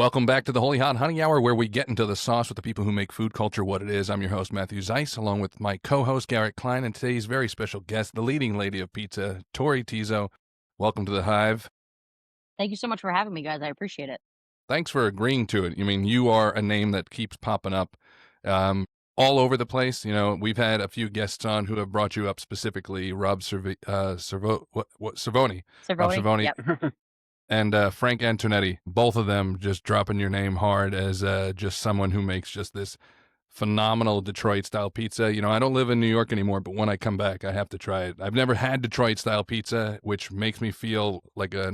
Welcome back to the Holy Hot Honey Hour, where we get into the sauce with the people who make food culture what it is. I'm your host, Matthew Zeiss, along with my co-host, Garrett Klein, and today's very special guest, the leading lady of pizza, Tori Tiso. Welcome to the Hive. Thank you so much for having me, guys. I appreciate it. Thanks for agreeing to it. I mean, you are a name that keeps popping up all over the place. You know, we've had a few guests on who have brought you up specifically, Cervoni, Rob Cervoni? Cervoni, Yep. and Frank Antonetti, both of them just dropping your name hard as just someone who makes just this phenomenal Detroit-style pizza. You know, I don't live in New York anymore, but when I come back, I have to try it. I've never had Detroit-style pizza, which makes me feel like a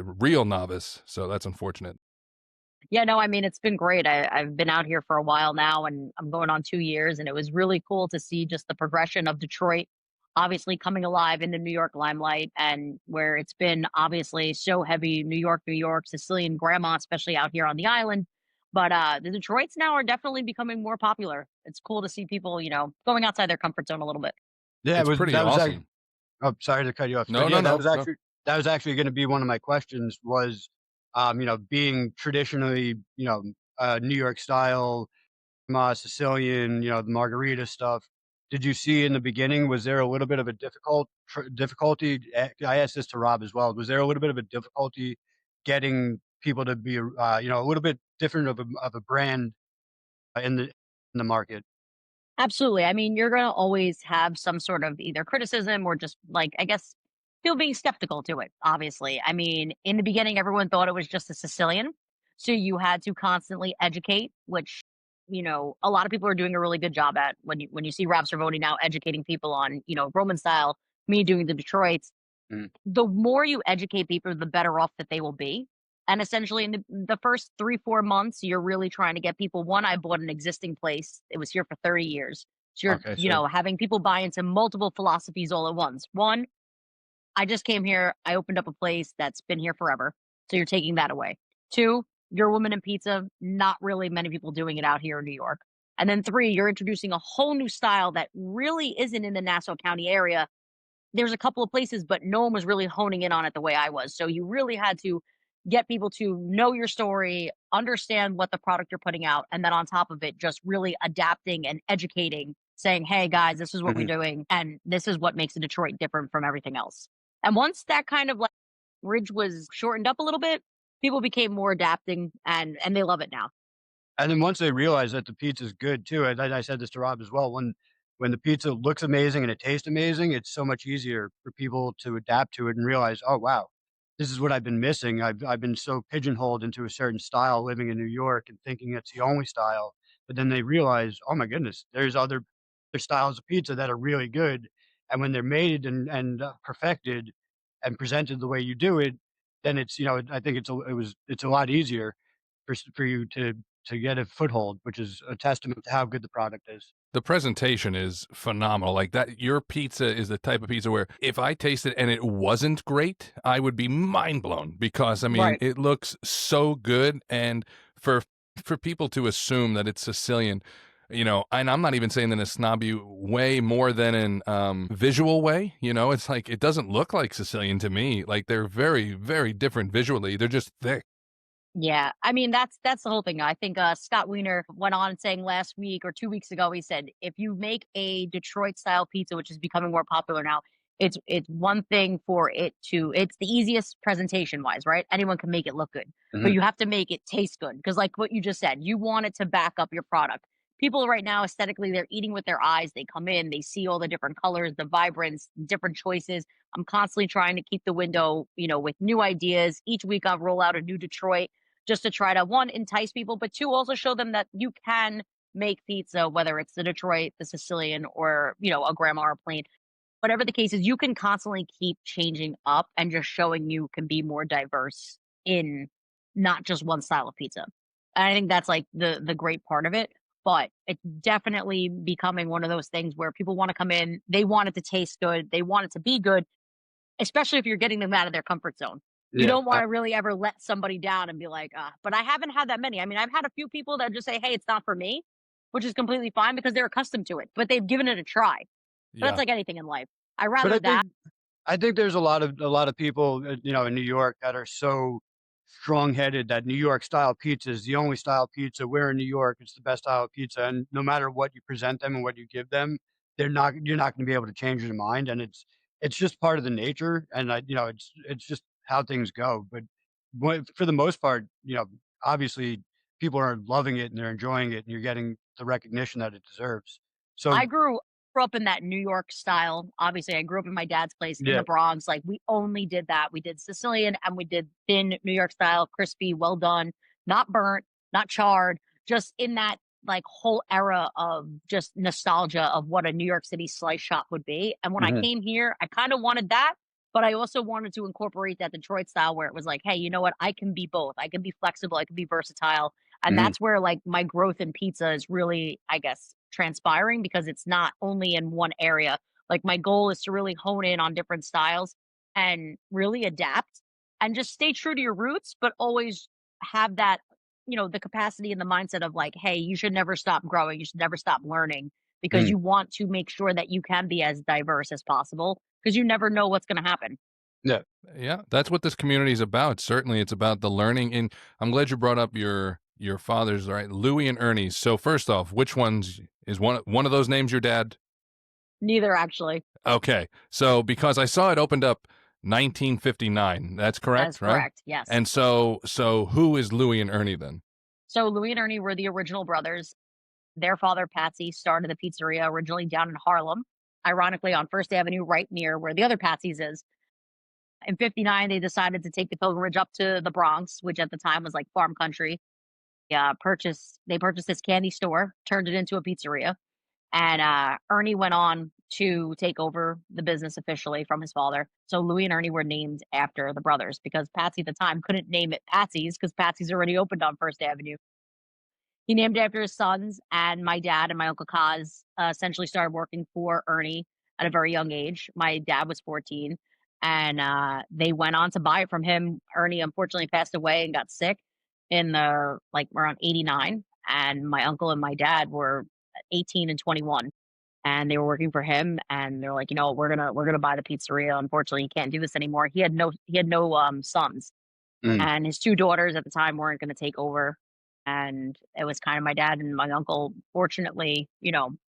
real novice, so that's unfortunate. Yeah, no, I mean, it's been great. I've been out here for a while now, and I'm going on 2 years, and it was really cool to see just the progression of Detroit, obviously coming alive in the New York limelight, and where it's been obviously so heavy New York, Sicilian grandma, especially out here on the island. But the Detroits now are definitely becoming more popular. It's cool to see people, going outside their comfort zone a little bit. It's pretty that was actually. awesome. Oh, sorry to cut you off, No, but no, yeah, no, no. that was actually gonna be one of my questions was, being traditionally, New York style, Sicilian, the margarita stuff. Did you see in the beginning, was there a little bit of a difficulty? I asked this to Rob as well. Was there a little bit of a difficulty getting people to be, a little bit different of a brand in the market? Absolutely. I mean, you're going to always have some sort of either criticism or just like, I guess, still being skeptical to it, obviously. I mean, in the beginning, everyone thought it was just a Sicilian. So you had to constantly educate, which, a lot of people are doing a really good job at when you see Rob Cervoni now educating people on, Roman style, me doing the Detroits. Mm. The more you educate people, the better off that they will be. And essentially, in the first 3, 4 months, you're really trying to get people. One, I bought an existing place; it was here for 30 years. So you're, Okay, so having people buy into multiple philosophies all at once. One, I just came here. I opened up a place that's been here forever. So you're taking that away. Two, you're a woman in pizza. Not really many people doing it out here in New York. And then three, you're introducing a whole new style that really isn't in the Nassau County area. There's a couple of places, but no one was really honing in on it the way I was. So you really had to get people to know your story, understand what the product you're putting out, and then on top of it, just really adapting and educating, saying, "Hey guys, this is what we're mhm. doing, and this is what makes a Detroit different from everything else." And once that kind of like bridge was shortened up a little bit, people became more adapting, and they love it now. And then once they realize that the pizza's good too, and I said this to Rob as well, when the pizza looks amazing and it tastes amazing, it's so much easier for people to adapt to it and realize, "Oh, wow, this is what I've been missing. I've been so pigeonholed into a certain style living in New York and thinking it's the only style." But then they realize, "Oh my goodness, there's other styles of pizza that are really good." And when they're made and perfected and presented the way you do it, then I think it's a lot easier for you to get a foothold, which is a testament to how good the product is. The presentation is phenomenal. Like that, your pizza is the type of pizza where if I tasted and it wasn't great, I would be mind blown because I mean, Right. it looks so good. And for for people to assume that it's Sicilian, you know, and I'm not even saying in a snobby way more than in visual way. You know, it's like it doesn't look like Sicilian to me. Like they're very, very different visually. They're just thick. Yeah, I mean that's the whole thing. I think Scott Wiener went on saying last week or 2 weeks ago. He said if you make a Detroit style pizza, which is becoming more popular now, it's one thing for it to. It's the easiest presentation wise, right? Anyone can make it look good, but Mhm. you have to make it taste good because, like what you just said, you want it to back up your product. People right now aesthetically, they're eating with their eyes. They come in, they see all the different colors, the vibrance, different choices. I'm constantly trying to keep the window, with new ideas. Each week I roll out a new Detroit just to try to one entice people, but two also show them that you can make pizza, whether it's the Detroit, the Sicilian, or a grandma or a plain. Whatever the case is, you can constantly keep changing up and just showing you can be more diverse in not just one style of pizza. And I think that's like the great part of it. But it's definitely becoming one of those things where people want to come in, they want it to taste good, they want it to be good, especially if you're getting them out of their comfort zone. You Yeah, don't wanna really ever let somebody down and be like, "Ah," but I haven't had that many. I mean, I've had a few people that just say, "Hey, it's not for me," which is completely fine because they're accustomed to it, but they've given it a try. But that's Yeah. like anything in life. I but rather that. I think there's a lot of people, in New York that are so strong-headed that New York style pizza is the only style pizza. We're in New York, it's the best style of pizza, and no matter what you present them and what you give them, you're not gonna be able to change their mind, and it's just part of the nature, and it's just how things go, but for the most part, obviously, people are loving it and they're enjoying it, and you're getting the recognition that it deserves. So I grew up in that New York style. Obviously, I grew up in my dad's place in yeah, the Bronx. Like, we only did that. We did Sicilian and we did thin New York style, crispy, well done, not burnt, not charred, just in that, like, whole era of just nostalgia of what a New York City slice shop would be. And when I mhm, came here, I kinda wanted that, but I also wanted to incorporate that Detroit style where it was like, "Hey, you know what? I can be both. I can be flexible, I can be versatile." And mhm, that's where, like, my growth in pizza is really, I guess, transpiring because it's not only in one area. Like, my goal is to really hone in on different styles and really adapt and just stay true to your roots, but always have that, the capacity and the mindset of like, hey, you should never stop growing. You should never stop learning because mhm, you want to make sure that you can be as diverse as possible because you never know what's going to happen. yeah, Yeah, that's what this community is about. Certainly, it's about the learning. And I'm glad you brought up your fathers, right? Louis and Ernie's. So first off, which ones is one of those names your dad? Neither, actually. Okay, so because I saw it opened up 1959. That's That is correct, right? correct. Yes. And so who is Louis and Ernie then? So Louis and Ernie were the original brothers. Their father, Patsy, started the pizzeria originally down in Harlem, ironically on First Avenue, right near where the other Patsy's is. In '59, they decided to take the pilgrimage up to the Bronx, which at the time was like farm country. Yeah, they purchased this candy store, turned it into a pizzeria, and Ernie went on to take over the business officially from his father. So Louis and Ernie were named after the brothers because Patsy at the time couldn't name it Patsy's because Patsy's already opened on First Avenue. He named it after his sons, and my dad and my uncle Kaz essentially started working for Ernie at a very young age. My dad was 14, and they went on to buy it from him. Ernie unfortunately passed away and got sick in the like around '89, and my uncle and my dad were 18 and 21, and they were working for him. And they're like, we're gonna buy the pizzeria. Unfortunately, he can't do this anymore. He had no sons, mhm, and his 2 daughters at the time weren't gonna take over, and it was kinda my dad and my uncle, fortunately,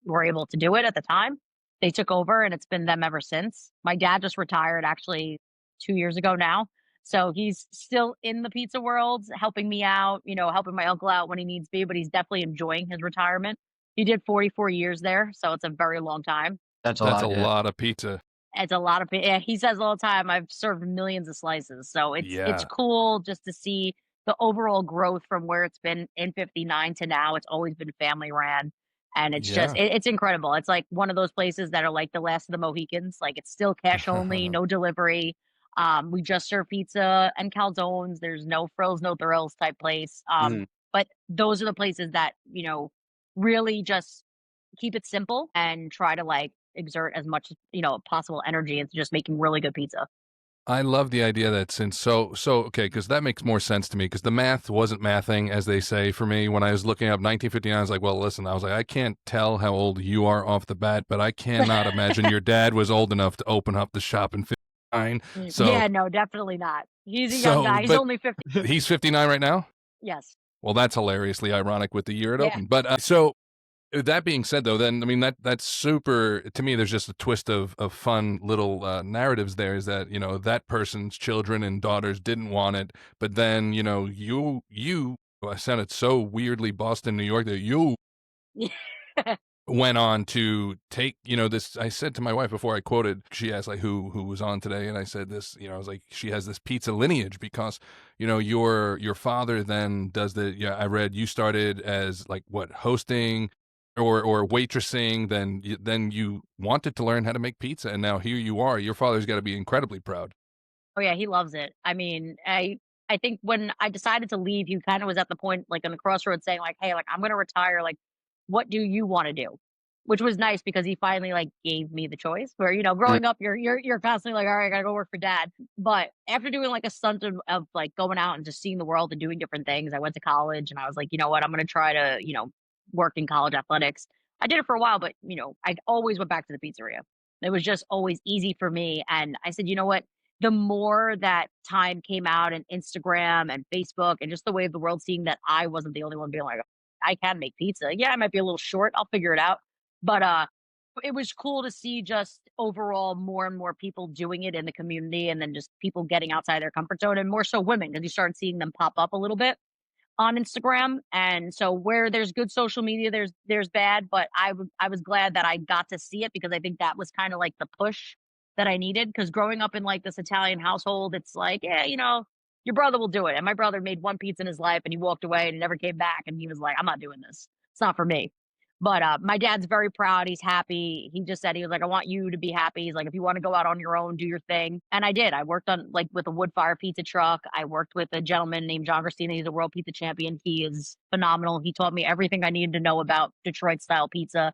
were able to do it at the time. They took over, and it's been them ever since. My dad just retired actually 2 years ago now, so he's still in the pizza world, helping me out, helping my uncle out when he needs be, but he's definitely enjoying his retirement. He did 44 years there, so it's a very long time. that's a That's a lot, yeah, lot of pizza. It's a lot of yeah, he says all the time, "I've served millions of slices." So it's Yeah, cool just to see the overall growth from where it's been in '59 to now. It's always been family ran, and it's just yeah. it's incredible. It's like one of those places that are like the last of the Mohicans. Like, it's still cash only, no delivery. We just serve pizza and calzones. There's no frills, no thrills type place. mhm. But those are the places that, really just keep it simple and try to, like, exert as much, possible energy into just making really good pizza. I love the idea that okay, because that makes more sense to me because the math wasn't mathing, as they say, for me. When I was looking up 1959, I was like, well, listen, I was like, I can't tell how old you are off the bat, but I cannot imagine your dad was old enough to open up the shop in '59. So, Yeah, no, definitely not. He's a young so, guy. He's but only 50. he's 59 right now? Yes. Well, that's hilariously ironic with the year it Yeah. opened. But so that being said, though, then I mean that's super. To me, there's just a twist of fun little narratives. There is that that person's children and daughters didn't want it, but then you I sounded so weirdly Boston, New York that you went on to take this. I said to my wife before I quoted, she asked like who was on today, and I said this. I was like, she has this pizza lineage because your father then does the. Yeah, I read you started as like what, hosting or waitressing, then you wanted to learn how to make pizza, and now here you are. Your father's got to be incredibly proud. Oh, yeah, he loves it. I mean, I think when I decided to leave, he kinda was at the point, like, on the crossroads saying, like, "Hey, like, I'm gonna retire, like, what do you wanna do?" Which was nice because he finally, like, gave me the choice where, Mm, growing up, you're constantly like, "Alright, I gotta go work for dad." But after doing, like, a stint of, like, going out and just seeing the world and doing different things, I went to college and I was like, "You know what? I'm gonna try to, work in college athletics." I did it for a while, but, I always went back to the pizzeria. It was just always easy for me, and I said, "You know what? the more that time came out and Instagram and Facebook and just the way of the world seeing that I wasn't the only one being like, I can make pizza. Yeah, I might be a little short. I'll figure it out. But it was cool to see just overall more and more people doing it in the community and then just people getting outside their comfort zone and more so women because you started seeing them pop up a little bit on Instagram. And so where there's good social media, there's bad, but I was glad that I got to see it because I think that was kind of like the push that I needed. Because growing up in like this Italian household, it's like, yeah, your brother will do it. And my brother made one pizza in his life and he walked away and he never came back. And he was like, I'm not doing this. It's not for me. But my dad's very proud. He's happy. He just said he was like, I want you to be happy. He's like, if you want to go out on your own, do your thing. And I did. I worked on like with a wood fire pizza truck. I worked with a gentleman named John Christina. He's a world pizza champion. He is phenomenal. He taught me everything I needed to know about Detroit style pizza.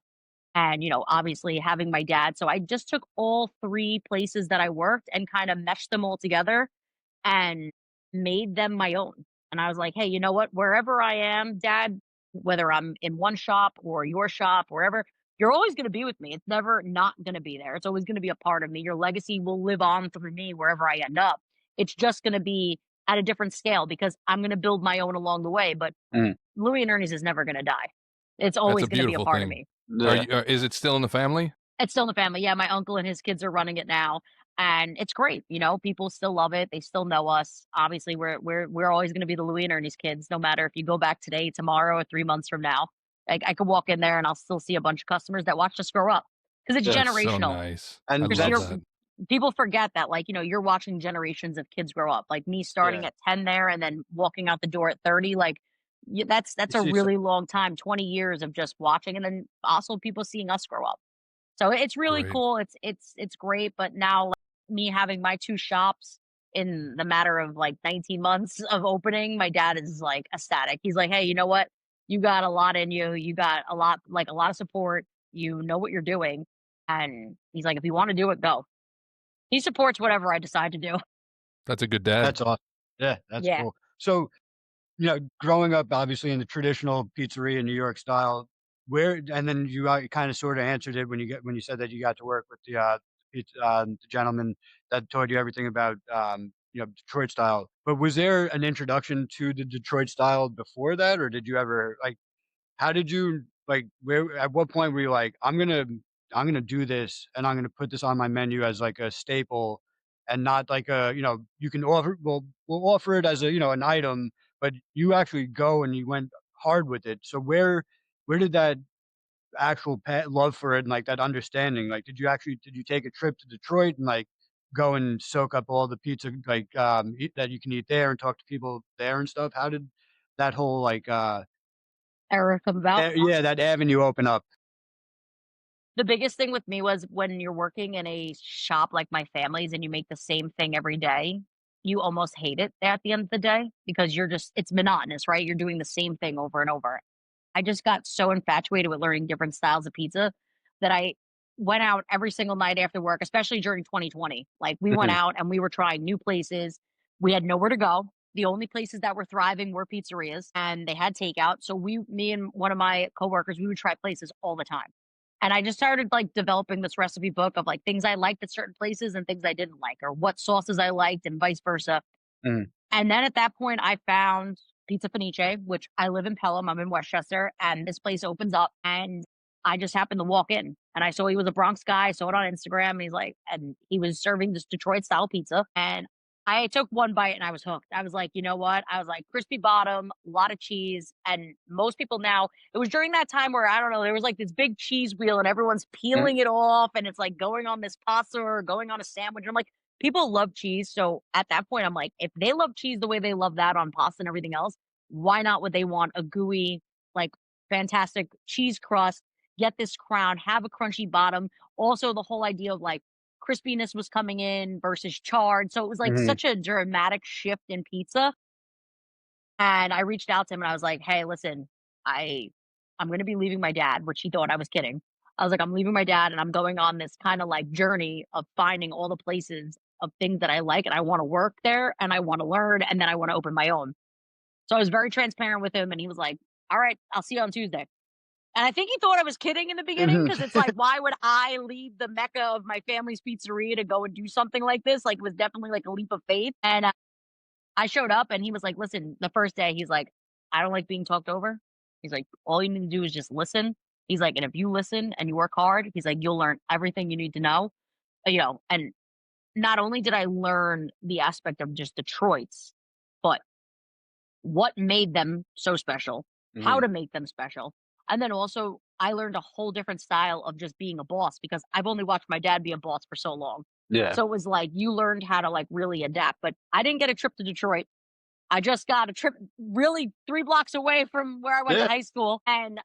And, obviously having my dad. So I just took all three places that I worked and kind of meshed them all together and made them my own. And I was like, "Hey, you know what? Wherever I am, dad, whether I'm in one shop or your shop, wherever, you're always gonna be with me. It's never not gonna be there. It's always gonna be a part of me. Your legacy will live on through me wherever I end up. It's just gonna be at a different scale because I'm gonna build my own along the way, but Mm. Louis and Ernie's is never gonna die. It's That's a always gonna be a beautiful part of thing. me." Yeah. Is it still in the family? It's still in the family. Yeah, my uncle and his kids are running it now, and it's great. People still love it. They still know us. Obviously, we're always going to be the Louie and Ernie's kids, no matter if you go back today, tomorrow, or 3 months from now. Like I could walk in there and I'll still see a bunch of customers that watched us grow up because it's Yeah. That's so generational. nice. I And Because love you're that's that. people forget that, like you're watching generations of kids grow up. Like me starting yeah. at 10 there and then walking out the door at 30. Like You that's a see so really long time. 20 years of just watching, and then also people seeing us grow up. So it's really Great. cool. It's great, but now like, me having my 2 shops in the matter of like 19 months of opening, my dad is like ecstatic. He's like, "Hey, you know what? You got a lot in you. You got a lot of support. You know what you're doing." And he's like, "If you want to do it, go." He supports whatever I decide to do. That's a good dad. that's awesome. Yeah, that's Yeah. cool. So, growing up obviously in the traditional pizzeria New York style, where and then you kind of sort of answered it when you said that you got to work with the gentleman that told you everything about Detroit style. But was there an introduction to the Detroit style before that, or did you ever like? How did you like, where at what point were you like, I'm gonna do this and I'm gonna put this on my menu as like a staple and not like you can we'll offer it as an item, but you actually go and you went hard with it. So where did that actual love for it and like that understanding, like did you take a trip to Detroit and like go and soak up all the pizza like that you can eat there and talk to people there and stuff? How did that whole like Era come about. Yeah, that avenue open up. The biggest thing with me was when you're working in a shop like my family's and you make the same thing every day, you almost hate it at the end of the day because it's monotonous, right? You're doing the same thing over and over. I just got so infatuated with learning different styles of pizza that I went out every single night after work, especially during 2020. Like we went Mhm, out and we were trying new places. We had nowhere to go. The only places that were thriving were pizzerias and they had takeout. So me and one of my coworkers, we would try places all the time. And I just started like developing this recipe book of like things I liked at certain places and things I didn't like, or what sauces I liked and vice versa. mhm, And then at that point, I found Pizza Fenice, which I live in Pelham. I'm in Westchester, and this place opens up, and I just happened to walk in, and I saw he was a Bronx guy. I saw it on Instagram, and and he was serving this Detroit style pizza, and I took one bite and I was hooked. I was like, you know what? I was like, crispy bottom, a lot of cheese, and most people now. It was during that time where I don't know, there was like this big cheese wheel, and everyone's mhm, peeling it off, and it's like going on this pasta or going on a sandwich. And I'm like, people love cheese. So at that point, I'm like, if they love cheese the way they love that on pasta and everything else, why not would they want a gooey, like fantastic cheese crust, get this crown, have a crunchy bottom. Also, the whole idea of like crispiness was coming in versus charred. So it was like mhm, such a dramatic shift in pizza. And I reached out to him and I was like, "Hey, listen, I I'm gonna be leaving my dad," which he thought I was kidding. I was like, "I'm leaving my dad and I'm going on this kind of like journey of finding all the places of things that I like and I want to work there and I want to learn and then I want to open my own." So I was very transparent with him and he was like, "All right, I'll see you on Tuesday." And I think he thought I was kidding in the beginning Mhm. because it's like, why would I leave the mecca of my family's pizzeria to go and do something like this? Like, it was definitely like a leap of faith. And I showed up and he was like, listen, the first day, he's like, I don't like being talked over. He's like, all you need to do is just listen. He's like, and if you listen and you work hard, he's like, you'll learn everything you need to know. And not only did I learn the aspect of just Detroit's, but what made them so special, how Mhm. to make them special. And then also, I learned a whole different style of just being a boss because I've only watched my dad be a boss for so long. Yeah. So it was like you learned how to like really adapt. But I didn't get a trip to Detroit. I just got a trip really 3 blocks away from where I went to Yeah. high school, and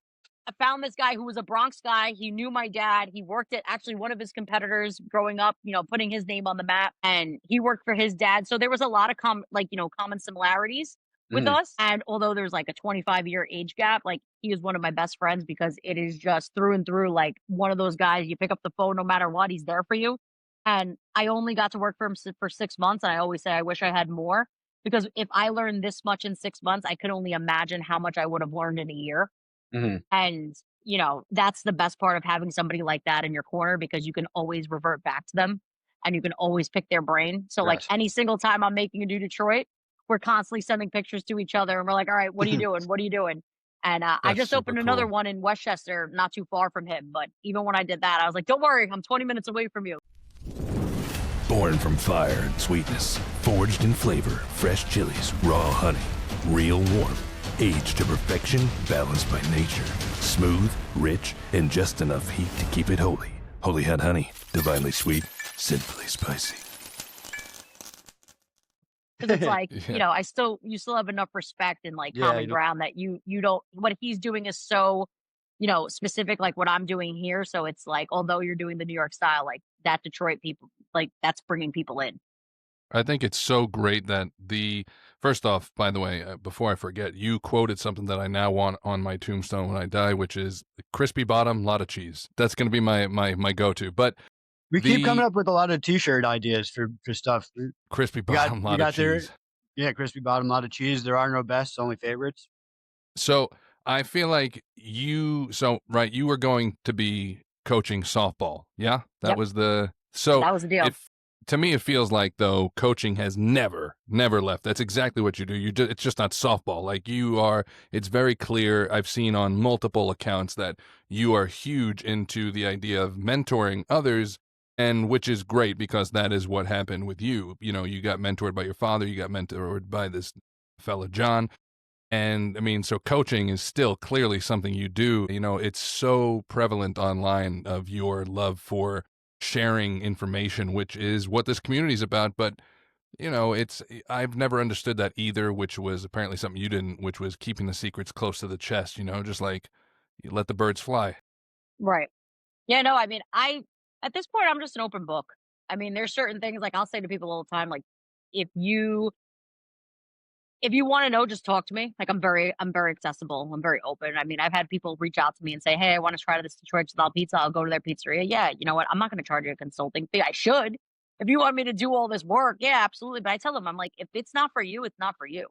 I found this guy who was a Bronx guy. He knew my dad. He worked at actually one of his competitors growing up, putting his name on the map, and he worked for his dad. So there was a lot of common similarities with Mhm. us. And although there's like a 25-year age gap, like he is one of my best friends because it is just through and through like one of those guys you pick up the phone no matter what, he's there for you. And I only got to work for him for 6 months, and I always say I wish I had more because if I learned this much in 6 months, I could only imagine how much I would have learned in a year. Mhm. And, that's the best part of having somebody like that in your corner because you can always revert back to them and you can always pick their brain. So, like, Yes. any single time I'm making a new Detroit, we're constantly sending pictures to each other and we're like, all right, what are you doing? What are you doing? And I That's just super opened another cool. one in Westchester, not too far from him. But even when I did that, I was like, don't worry, I'm 20 minutes away from you. Born from fire and sweetness, forged in flavor, fresh chilies, raw honey, real warmth, aged to perfection, balanced by nature, smooth, rich, and just enough heat to keep it holy. Holy Hot Honey, divinely sweet, sinfully spicy. Because it's like, Yeah. you still have enough respect and like Yeah, common ground that you don't, what he's doing is so, specific, like what I'm doing here. So it's like, although you're doing the New York style, like that Detroit people, like that's bringing people in. I think it's so great that first off, by the way, before I forget, you quoted something that I now want on my tombstone when I die, which is crispy bottom, lot of cheese. That's going to be my go-to. But we keep coming the up with a lot of T-shirt ideas for stuff. crispy You got bottom, you lot of got there, cheese. yeah, crispy bottom, a lot of cheese. There are no bests, only favorites. So I feel like right, you were going to be coaching softball. Yeah. That Yep. was so That was the deal. if to me, it feels like though coaching has never left. That's exactly what you do. It's just not softball. Like it's very clear. I've seen on multiple accounts that you are huge into the idea of mentoring others. And which is great because that is what happened with you. You got mentored by your father. You got mentored by this fella, John. And I mean, so coaching is still clearly something you do. It's so prevalent online of your love for sharing information, which is what this community is about. But, I've never understood that either, which was apparently something you didn't, which was keeping the secrets close to the chest, just like you let the birds fly. Right. Yeah, no, I mean, at this point, I'm just an open book. I mean, there's certain things like I'll say to people all the time, like, if you if you want to know, just talk to me. Like I'm very accessible. I'm very open. I mean, I've had people reach out to me and say, hey, I want to try this Detroit style pizza. I'll go to their pizzeria. Yeah, you know what? I'm not going to charge you a consulting fee. I should. If you want me to do all this work, yeah, absolutely. But I tell them, I'm like, if it's not for you, it's not for you.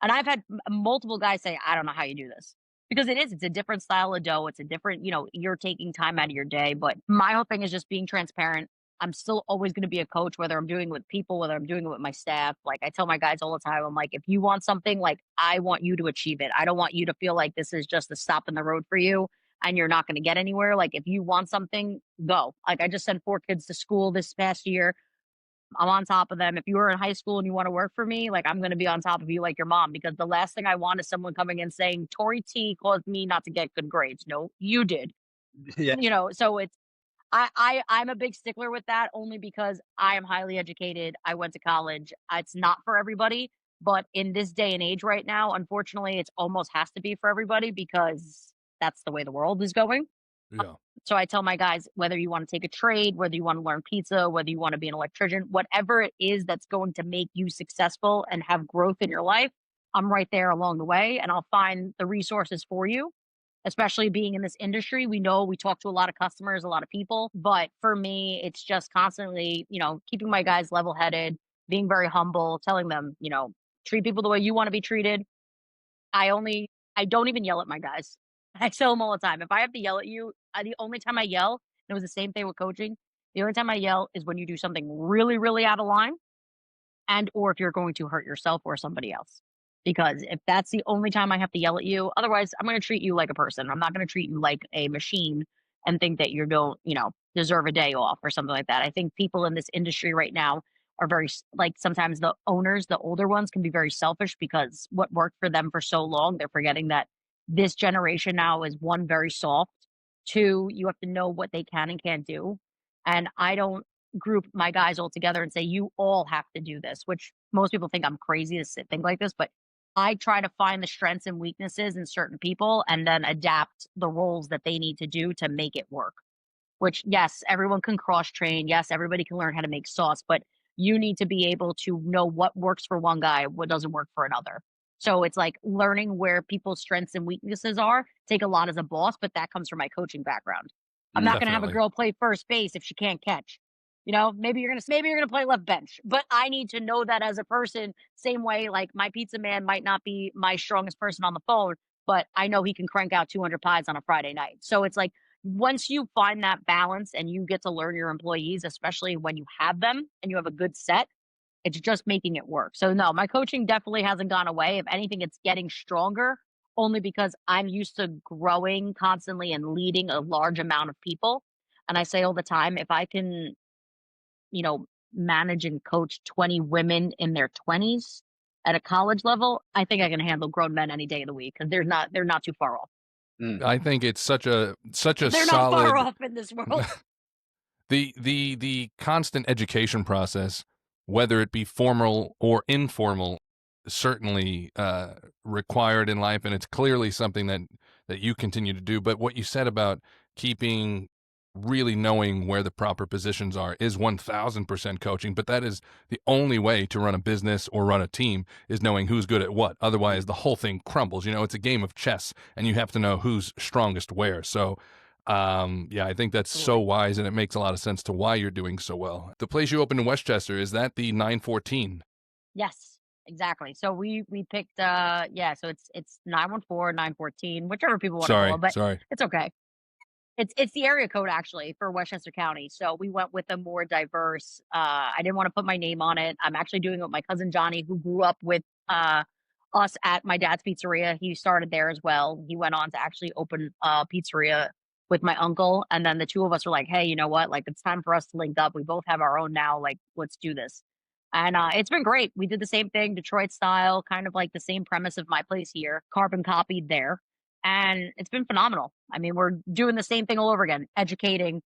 And I've had multiple guys say, I don't know how you do this. Because it's a different style of dough. It's a different, you're taking time out of your day. But my whole thing is just being transparent. I'm still always going to be a coach, whether I'm doing it with people, whether I'm doing it with my staff. Like I tell my guys all the time, I'm like, if you want something, like I want you to achieve it. I don't want you to feel like this is just a stop in the road for you and you're not going to get anywhere. Like if you want something, go. Like I just sent 4 kids to school this past year. I'm on top of them. If you were in high school and you want to work for me, like I'm going to be on top of you like your mom because the last thing I want is someone coming in saying Tori T caused me not to get good grades. No, you did. Yeah. So it's I'm a big stickler with that only because I am highly educated. I went to college. It's not for everybody, but in this day and age right now, unfortunately, it's almost has to be for everybody because that's the way the world is going. Yeah. So I tell my guys, whether you want to take a trade, whether you want to learn pizza, whether you want to be an electrician, whatever it is that's going to make you successful and have growth in your life, I'm right there along the way and I'll find the resources for you. Especially being in this industry, we talk to a lot of customers, a lot of people. But for me, it's just constantly, keeping my guys level headed, being very humble, telling them, treat people the way you want to be treated. I don't even yell at my guys. I tell them all the time, if I have to yell at you, the only time I yell, and it was the same thing with coaching, the only time I yell is when you do something really, really out of line and or if you're going to hurt yourself or somebody else. Because if that's the only time I have to yell at you, otherwise I'm going to treat you like a person. I'm not going to treat you like a machine and think that you don't, deserve a day off or something like that. I think people in this industry right now are like sometimes the owners, the older ones can be very selfish because what worked for them for so long, they're forgetting that this generation now is one, very soft. Two, you have to know what they can and can't do. And I don't group my guys all together and say, you all have to do this, which most people think I'm crazy to think like this, but I try to find the strengths and weaknesses in certain people and then adapt the roles that they need to do to make it work. Which, yes, everyone can cross train. Yes, everybody can learn how to make sauce, but you need to be able to know what works for one guy, what doesn't work for another. So it's like learning where people's strengths and weaknesses are. Take a lot as a boss, but that comes from my coaching background. I'm not going to have a Definitely. girl play first base if she can't catch. Maybe you're gonna play left bench, but I need to know that as a person. Same way, like my pizza man might not be my strongest person on the phone, but I know he can crank out 200 pies on a Friday night. So it's like once you find that balance and you get to learn your employees, especially when you have them and you have a good set, it's just making it work. So no, my coaching definitely hasn't gone away. If anything, it's getting stronger only because I'm used to growing constantly and leading a large amount of people. And I say all the time, if I can, you know, manage and coach 20 women in their 20s at a college level, I think I can handle grown men any day of the week because they're not too far off. Mm. I think it's such a They're not far solid off in this world. the constant education process, whether it be formal or informal, certainly required in life, and it's clearly something that you continue to do. But what you said about keeping really knowing where the proper positions are is 1000% coaching. But that is the only way to run a business or run a team, is knowing who's good at what. Otherwise, the whole thing crumbles. It's a game of chess, and you have to know who's strongest where. So yeah, I think that's so Absolutely. wise, and it makes a lot of sense to why you're doing so well. The place you opened in Westchester, is that the 914? Yes, exactly. So we picked yeah, so it's 914, 914, whichever people want to call Sorry, it, but sorry. it's okay. It's the area code actually for Westchester County. So we went with a more diverse. I didn't want to put my name on it. I'm actually doing it with my cousin Johnny, who grew up with us at my dad's pizzeria. He started there as well. He went on to actually open a pizzeria with my uncle, and then the two of us were like, "Hey, you know what? Like, it's time for us to link up. We both have our own now. Like, let's do this." And it's been great. We did the same thing, Detroit style, kind of like the same premise of my place here, carbon copied there, and it's been phenomenal. I mean, we're doing the same thing all over again, educating,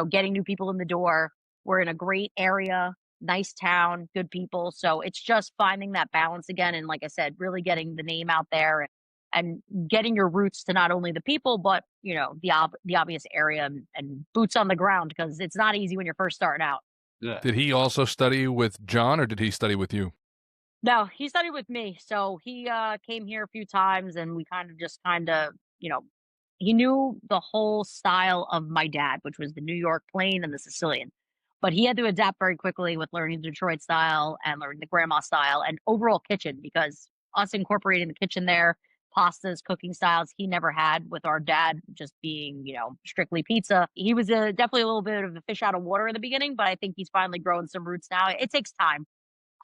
getting new people in the door. We're in a great area, nice town, good people. So it's just finding that balance again. And like I said, really getting the name out there and getting your roots to not only the people, but, the obvious area and boots on the ground because it's not easy when you're first starting out. Yeah. Did he also study with John, or did he study with you? No, he studied with me. So he came here a few times and we kind of, he knew the whole style of my dad, which was the New York plain and the Sicilian. But he had to adapt very quickly with learning the Detroit style and learning the grandma style and overall kitchen because us incorporating the kitchen there, pastas, cooking styles he never had with our dad just being, strictly pizza. He was definitely a little bit of a fish out of water in the beginning, but I think he's finally growing some roots now. It takes time.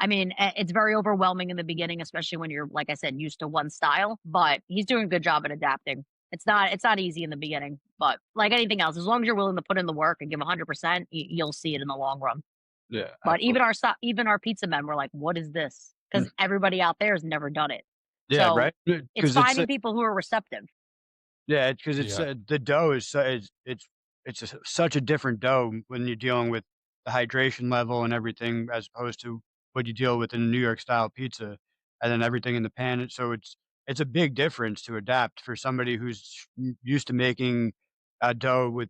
I mean, it's very overwhelming in the beginning, especially when you're, like I said, used to one style, but he's doing a good job at adapting. It's not easy in the beginning, but like anything else, as long as you're willing to put in the work and give 100%, you'll see it in the long run. Yeah. But Absolutely. even our pizza men were like, "What is this?" Because everybody out there has never done it. Yeah. So Right. it's Because finding people who are receptive. yeah, because it's Yeah. the dough is such a different dough when you're dealing with the hydration level and everything as opposed to what you deal with in a New York style pizza, and then everything in the pan. So it's a big difference to adapt for somebody who's used to making a dough with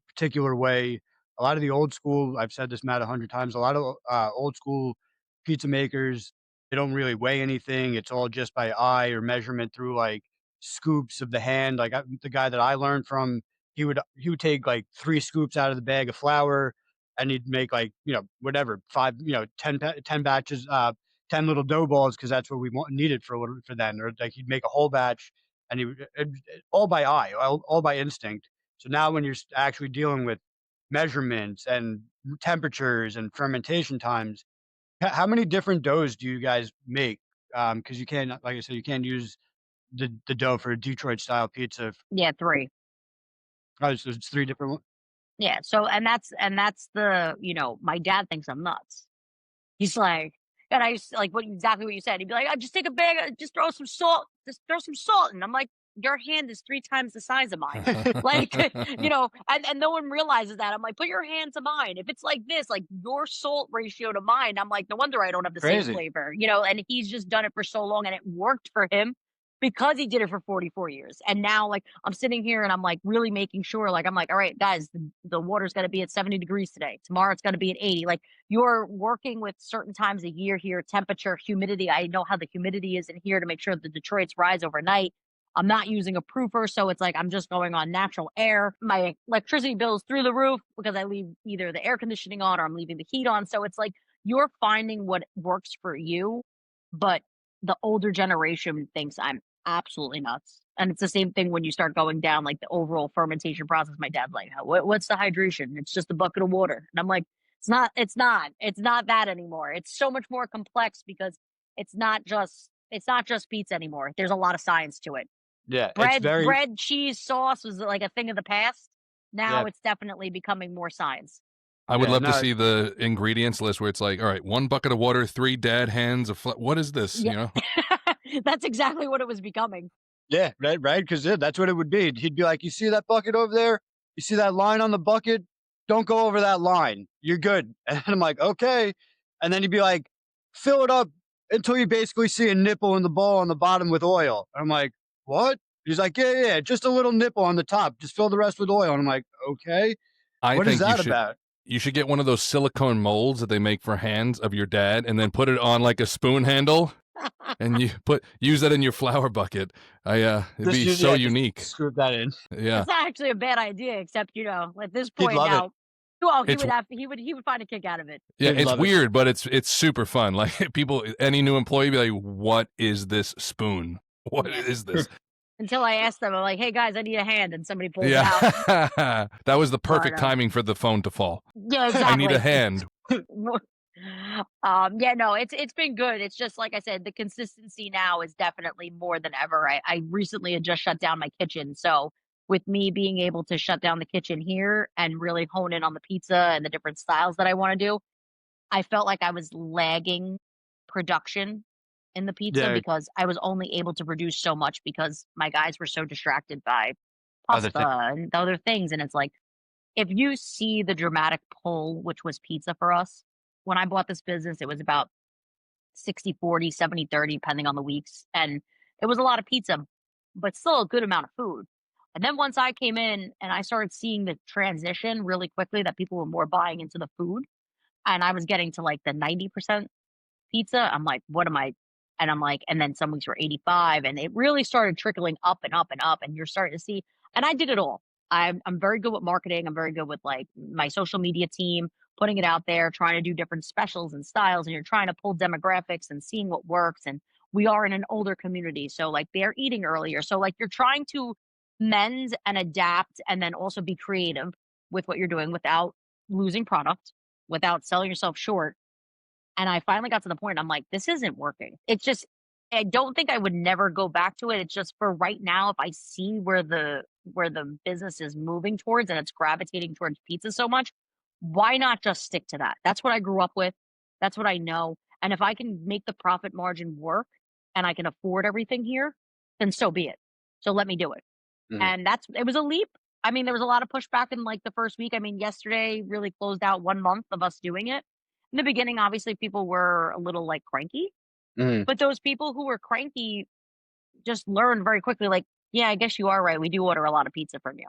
particular way. A lot of the old school, I've said this Matt 100 times. A lot of old school pizza makers, they don't really weigh anything. It's all just by eye or measurement through like scoops of the hand. Like the guy that I learned from, he would take like 3 scoops out of the bag of flour, and he'd make like whatever 5 10 batches, 10 little dough balls because that's what we needed for then. Or like he'd make a whole batch and all by eye, all by instinct. So now when you're actually dealing with measurements and temperatures and fermentation times, how many different doughs do you guys make? Because you can't, like I said, you can't use the dough for a Detroit style pizza. Yeah, 3. Oh, so it's 3 different. Yeah, so and that's the my dad thinks I'm nuts. He's like, and I used to, like exactly what you said. He'd be like, "Oh, just take a bag, just throw some salt, just throw some salt." And I'm like, "Your hand is 3 times the size of mine." Like, and no one realizes that. I'm like, "Put your hand to mine. If it's like this, like your salt ratio to mine," I'm like, "No wonder I don't have the same Crazy. flavor." And he's just done it for so long and it worked for him because he did it for 44 years. And now like I'm sitting here and I'm like really making sure, like I'm like, "All right, guys, the water's got to be at 70 degrees today. Tomorrow it's going to be at 80." Like you're working with certain times a year here, temperature, humidity. I know how the humidity is in here to make sure the Detroit's rise overnight. I'm not using a proofer, so it's like I'm just going on natural air. My electricity bill is through the roof because I leave either the air conditioning on or I'm leaving the heat on. So it's like you're finding what works for you, but the older generation thinks I'm absolutely nuts. And it's the same thing when you start going down like the overall fermentation process. My dad's like, What's the hydration? It's just a bucket of water." And I'm like, it's not that anymore. It's so much more complex because it's not just pizza anymore. There's a lot of science to it. Yeah, it's very. Bread, cheese, sauce was like a thing of the past. Yeah, Now it's definitely becoming more science. I would yeah. love to No, see the ingredients list where it's like, all right, 1 bucket of water, 3 dad hands of what is this? Yeah. That's exactly what it was becoming. yeah, right. Because that's what it would be. He'd be like, "You see that bucket over there? You see that line on the bucket? Don't go over that line. You're good." And I'm like, "Okay." And then he'd be like, "Fill it up until you basically see a nipple in the bowl on the bottom with oil." And I'm like, "What?" He's like, "Yeah, just a little nipple on the top. Just fill the rest with oil." And I'm like, "Okay, I what is think that about?" you should get one of those silicone molds that they make for hands of your dad and then put it on like a spoon handle and use that in your flour bucket. It'd be so unique. Screw that in. Yeah. It's not actually a bad idea, except at this He'd point love it. now, well, It's- he would find a kick out of it. Yeah, You'd it's love it. weird, but it's super fun. Like any new employee be like, "What is this spoon? What is this?" Until I asked them, I'm like, "Hey guys, I need a hand," and somebody pulls it out. Yeah. That was the perfect timing for the phone to fall. Yeah, exactly. I need a hand. Yeah, no, it's been good. It's just like I said, the consistency now is definitely more than ever. I recently had just shut down my kitchen, so with me being able to shut down the kitchen here and really hone in on the pizza and the different styles that I want to do, I felt like I was lagging production in the pizza Yeah. because I was only able to produce so much because my guys were so distracted by Other pasta and other things. And it's like, if you see the dramatic pull, which was pizza for us, when I bought this business, it was about 60-40, 70-30, depending on the weeks. And it was a lot of pizza, but still a good amount of food. And then once I came in and I started seeing the transition really quickly that people were more buying into the food, and I was getting to like the 90% pizza, I'm like, what am I? And I'm like, and then some weeks were 85, and it really started trickling up and up and up. And you're starting to see, and I did it all. I'm very good with marketing. I'm very good with like my social media team, putting it out there, trying to do different specials and styles, and you're trying to pull demographics and seeing what works. And we are in an older community, so like they're eating earlier. So like you're trying to mend and adapt, and then also be creative with what you're doing without losing product, without selling yourself short. And I finally got to the point, I'm like, this isn't working. It's just, I don't think I would never go back to it. It's just for right now, if I see where the business is moving towards and it's gravitating towards pizza so much, why not just stick to that? That's what I grew up with. That's what I know. And if I can make the profit margin work and I can afford everything here, then so be it. So let me do it. Mhm. And it was a leap. I mean, there was a lot of pushback in like the first week. I mean, yesterday really closed out 1 month of us doing it. In the beginning, obviously, people were a little like cranky, Mhm. but those people who were cranky just learned very quickly, like, yeah, I guess you are right. We do order a lot of pizza from you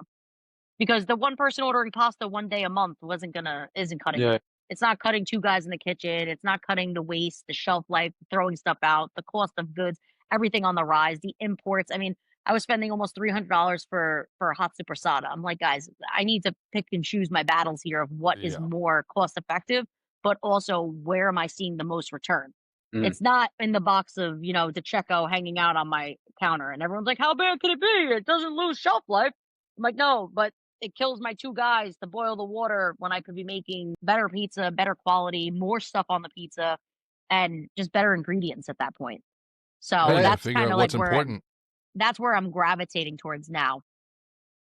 because the one person ordering pasta one day a month isn't cutting Yeah. it. It's not cutting 2 guys in the kitchen. It's not cutting the waste, the shelf life, throwing stuff out, the cost of goods, everything on the rise, the imports. I mean, I was spending almost $300 for a hot supersada. I'm like, guys, I need to pick and choose my battles here of what is Yeah. more cost effective, but also where am I seeing the most return? Mm. It's not in the box of, DeCecco hanging out on my counter. And everyone's like, how bad can it be? It doesn't lose shelf life. I'm like, no, but it kills my 2 guys to boil the water when I could be making better pizza, better quality, more stuff on the pizza, and just better ingredients at that point. Yeah, So you gotta that's figure kind out of like what's important. that's where I'm gravitating towards now.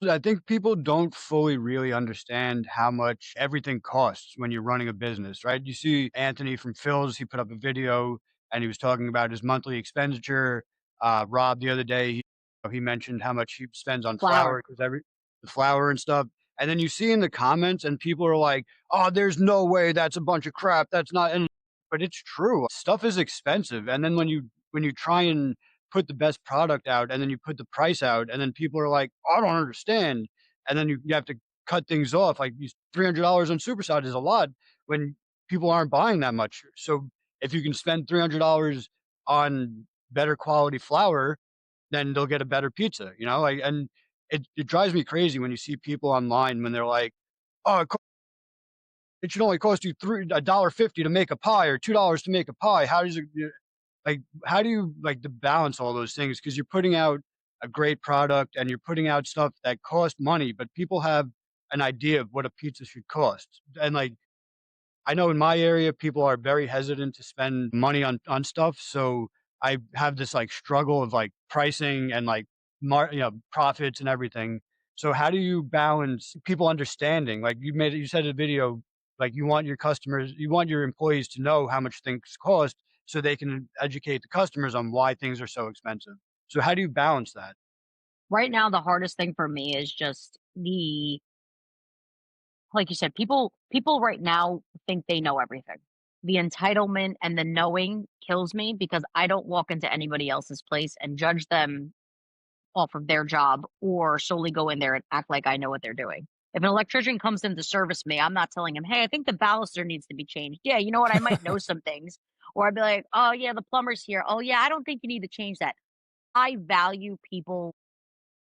I think people don't fully really understand how much everything costs when you're running a business, right? You see Anthony from Phil's, he put up a video and he was talking about his monthly expenditure. Rob the other day, he mentioned how much he spends on Flour. flour because the flour and stuff. And then you see in the comments, and people are like, "Oh, there's no way that's a bunch of crap. That's not." And but it's true. Stuff is expensive, and then when you try and put the best product out and then you put the price out and then people are like, "I don't understand." And then you have to cut things off. Like these $300 on Superside is a lot when people aren't buying that much. So if you can spend $300 on better quality flour, then they'll get a better pizza, like, and it drives me crazy when you see people online when they're like, "Oh, it should only cost you $1.50 to make a pie or $2 to make a pie. How does it?" Like, how do you like to balance all those things? Because you're putting out a great product and you're putting out stuff that costs money, but people have an idea of what a pizza should cost. And like, I know in my area, people are very hesitant to spend money on stuff. So I have this like struggle of like pricing and like profits and everything. So how do you balance people understanding? Like you said in a video, like you want your employees to know how much things cost so they can educate the customers on why things are so expensive. So how do you balance that? Right now, the hardest thing for me is just like you said, people right now think they know everything. The entitlement and the knowing kills me because I don't walk into anybody else's place and judge them off of their job or solely go in there and act like I know what they're doing. If an electrician comes in to service me, I'm not telling him, "Hey, I think the baluster needs to be changed." Yeah, you know what? I might know some things. Or I'd be like, "Oh, yeah, the plumber's here. Oh, yeah, I don't think you need to change that." I value people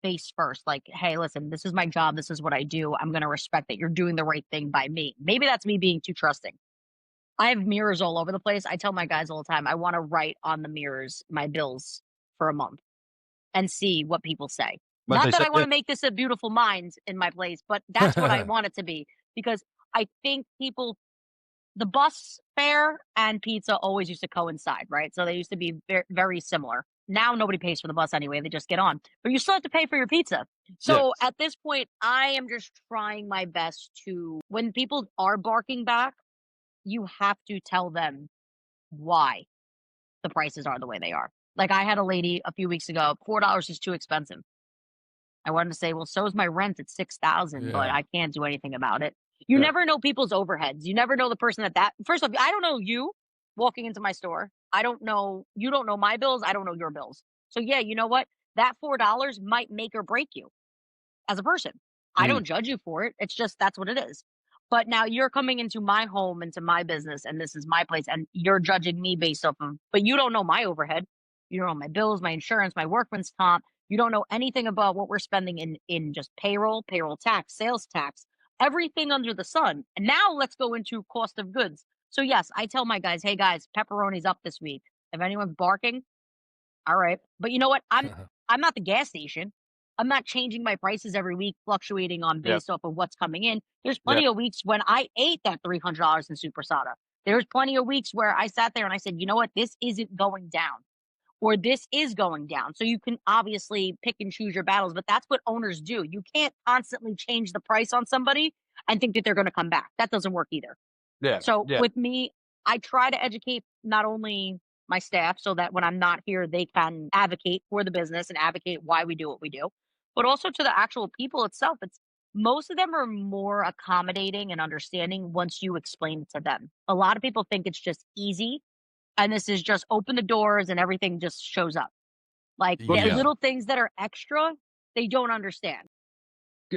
face first. Like, "Hey, listen, this is my job. This is what I do. I'm going to respect that you're doing the right thing by me." Maybe that's me being too trusting. I have mirrors all over the place. I tell my guys all the time, I want to write on the mirrors my bills for a month and see what people say. But Not they that say, I want to make this a beautiful mind in my place, but that's what I want it to be because I think the bus fare and pizza always used to coincide, right? So they used to be very, very similar. Now nobody pays for the bus anyway, they just get on. But you still have to pay for your pizza. yeah, So at this point, I am just trying my best to when people are barking back, you have to tell them why the prices are the way they are. Like I had a lady a few weeks ago, $4 is too expensive. I wanted to say, well, so is my rent at 6,000, but Yeah. I can't do anything about it. You yeah. never know people's overheads. You never know the person that first off, I don't know you walking into my store. I don't know, you don't know my bills. I don't know your bills. So yeah, you know what? That $4 might make or break you as a person. I Mm, don't judge you for it. It's just that's what it is. But now you're coming into my home, into my business, and this is my place, and you're judging me based off of, but you don't know my overhead. You don't know my bills, my insurance, my workman's comp. You don't know anything about what we're spending in just payroll tax, sales tax, everything under the sun. And now let's go into cost of goods. So yes, I tell my guys, hey guys, pepperoni's up this week. If anyone's barking, all right. But you know what? I'm not the gas station. I'm not changing my prices every week, fluctuating on yeah, based off of what's coming in. There's yeah. plenty of weeks when I ate that $300 in Supersada. There's plenty of weeks where I sat there and I said, you know what? This isn't going down or this is going down. So you can obviously pick and choose your battles, but that's what owners do. You can't constantly change the price on somebody and think that they're going to come back. That doesn't work either. Yeah, So yeah. with me, I try to educate not only my staff so that when I'm not here, they can advocate for the business and advocate why we do what we do, but also to the actual people itself. It's most of them are more accommodating and understanding once you explain it to them. A lot of people think it's just easy and this is just open the doors and everything just shows up. Like Well, the 'cause Yeah. little things that are extra, they don't understand.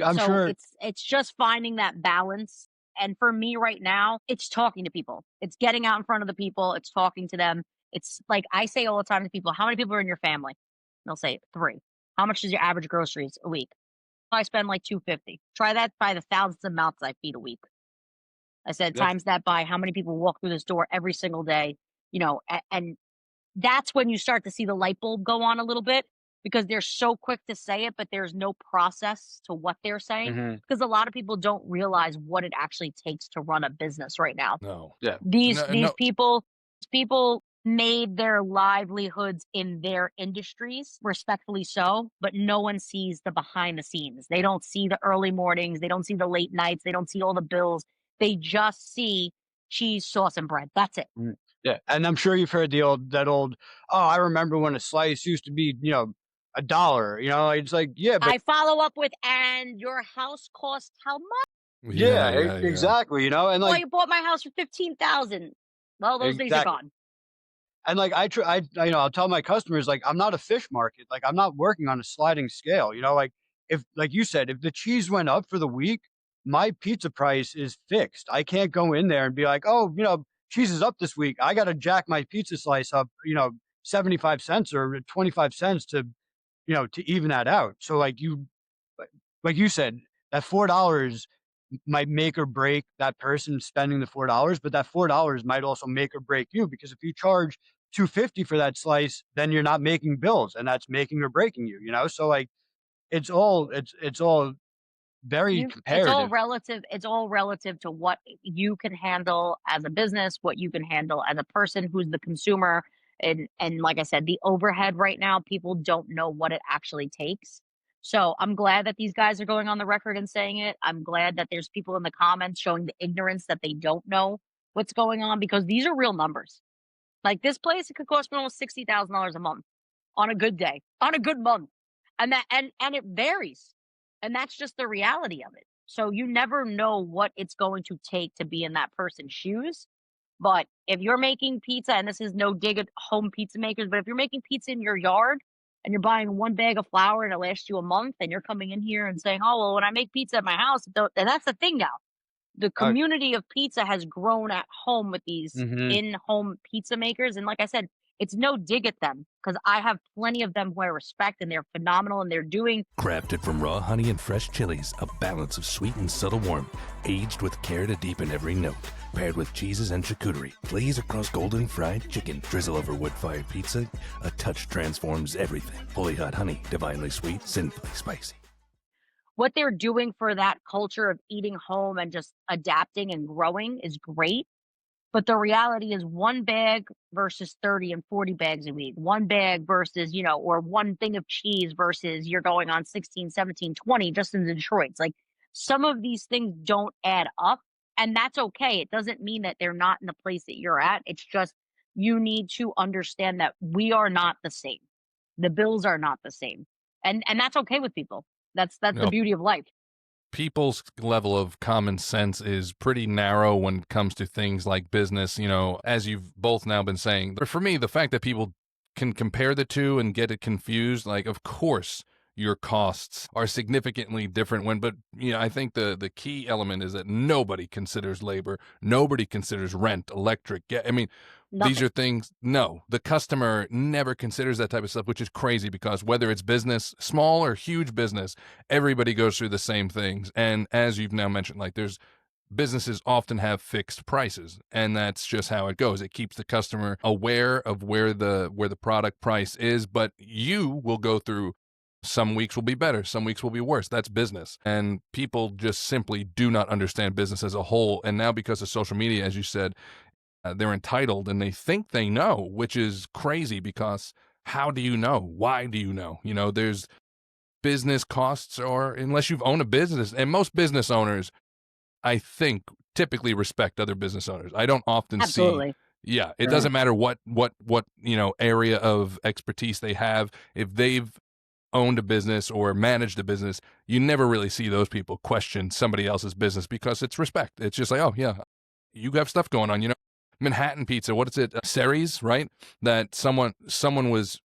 I'm So sure. it's just finding that balance. And for me right now, it's talking to people. It's getting out in front of the people. It's talking to them. It's like I say all the time to people, how many people are in your family? They'll say 3. How much is your average groceries a week? I spend like 250. Try that by the thousands of mouths I feed a week. I said That's times that by how many people walk through this door every single day. and that's when you start to see the light bulb go on a little bit because they're so quick to say it, but there's no process to what they're saying Mhm. because a lot of people don't realize what it actually takes to run a business right now. No. Yeah. These No, these no. people made their livelihoods in their industries, respectfully so, but no one sees the behind the scenes. They don't see the early mornings, they don't see the late nights, they don't see all the bills. They just see cheese, sauce, and bread. That's it. Mm. Yeah, and I'm sure you've heard the old, "Oh, I remember when a slice used to be, $1." It's like, yeah, but I follow up with, "And your house cost how much?" Yeah, yeah, yeah. exactly, and, "Oh, like you bought my house for 15,000." Well, those days are exactly. gone. And, like, I'll tell my customers, like, I'm not a fish market, like, I'm not working on a sliding scale, like, if like you said, if the cheese went up for the week, my pizza price is fixed. I can't go in there and be like, "Oh, cheese is up this week. I gotta jack my pizza slice up, 75 cents or 25 cents to even that out." So, like like you said, that $4 might make or break that person spending the $4, but that $4 might also make or break you because if you charge 250 for that slice, then you're not making bills and that's making or breaking you. So like it's all very You it's all comparative. relative it's all relative to what you can handle as a business, what you can handle as a person who's the consumer, and like I said, the overhead right now, people don't know what it actually takes. So, I'm glad that these guys are going on the record and saying it. I'm glad that there's people in the comments showing the ignorance that they don't know what's going on because these are real numbers. Like this place, it could cost me almost $60,000 a month on a good day, on a good month. And it varies. And that's just the reality of it. So you never know what it's going to take to be in that person's shoes. But if you're making pizza, and this is no dig at home pizza makers, but if you're making pizza in your yard and you're buying one bag of flour and it lasts you a month, and you're coming in here and saying, "Oh, well, when I make pizza at my house," and that's the thing now. The Uh, community of pizza has grown at home with these mhm. in-home pizza makers, and like I said, it's no dig at them because I have plenty of them who I respect, and they're phenomenal, and they're doing Crafted from raw honey and fresh chilies, a balance of sweet and subtle warmth, aged with care to deepen every note, paired with cheeses and charcuterie. Glaze across golden fried chicken, drizzle over wood-fired pizza. A touch transforms everything. Fully hot honey, divinely sweet, sinfully spicy. what they're doing for that culture of eating home and just adapting and growing is great. But the reality is one bag versus 30 and 40 bags a week. One bag versus, or one thing of cheese versus you're going on 16, 17, 20 just in Detroit. It's like some of these things don't add up, and that's okay. It doesn't mean that they're not in the place that you're at. It's just you need to understand that we are not the same. The bills are not the same. And that's okay with people. That's the No, beauty of life. people's level of common sense is pretty narrow when it comes to things like business, as you've both now been saying. But for me, the fact that people can compare the two and get it confused, like, of course, your costs are significantly different but I think the key element is that nobody considers labor, nobody considers rent, electric. I mean, these Nothing. are things, no, the customer never considers that type of stuff, which is crazy because whether it's business, small or huge business, everybody goes through the same things. And as you've now mentioned, like businesses often have fixed prices, and that's just how it goes. It keeps the customer aware of where the product price is, but you will go through some weeks will be better, some weeks will be worse. That's business. And people just simply do not understand business as a whole. And now because of social media, as you said, they're entitled and they think they know, which is crazy because how do you know? Why do you know? There's business costs, or unless you've owned a business, and most business owners, I think, typically respect other business owners. I don't often see, Absolutely. yeah, it Sure. doesn't matter what area of expertise they have. If they've owned a business or managed a business, you never really see those people question somebody else's business because it's respect. It's just like, oh yeah, you have stuff going on. Manhattan Pizza, what is it? Ceres, right? That someone was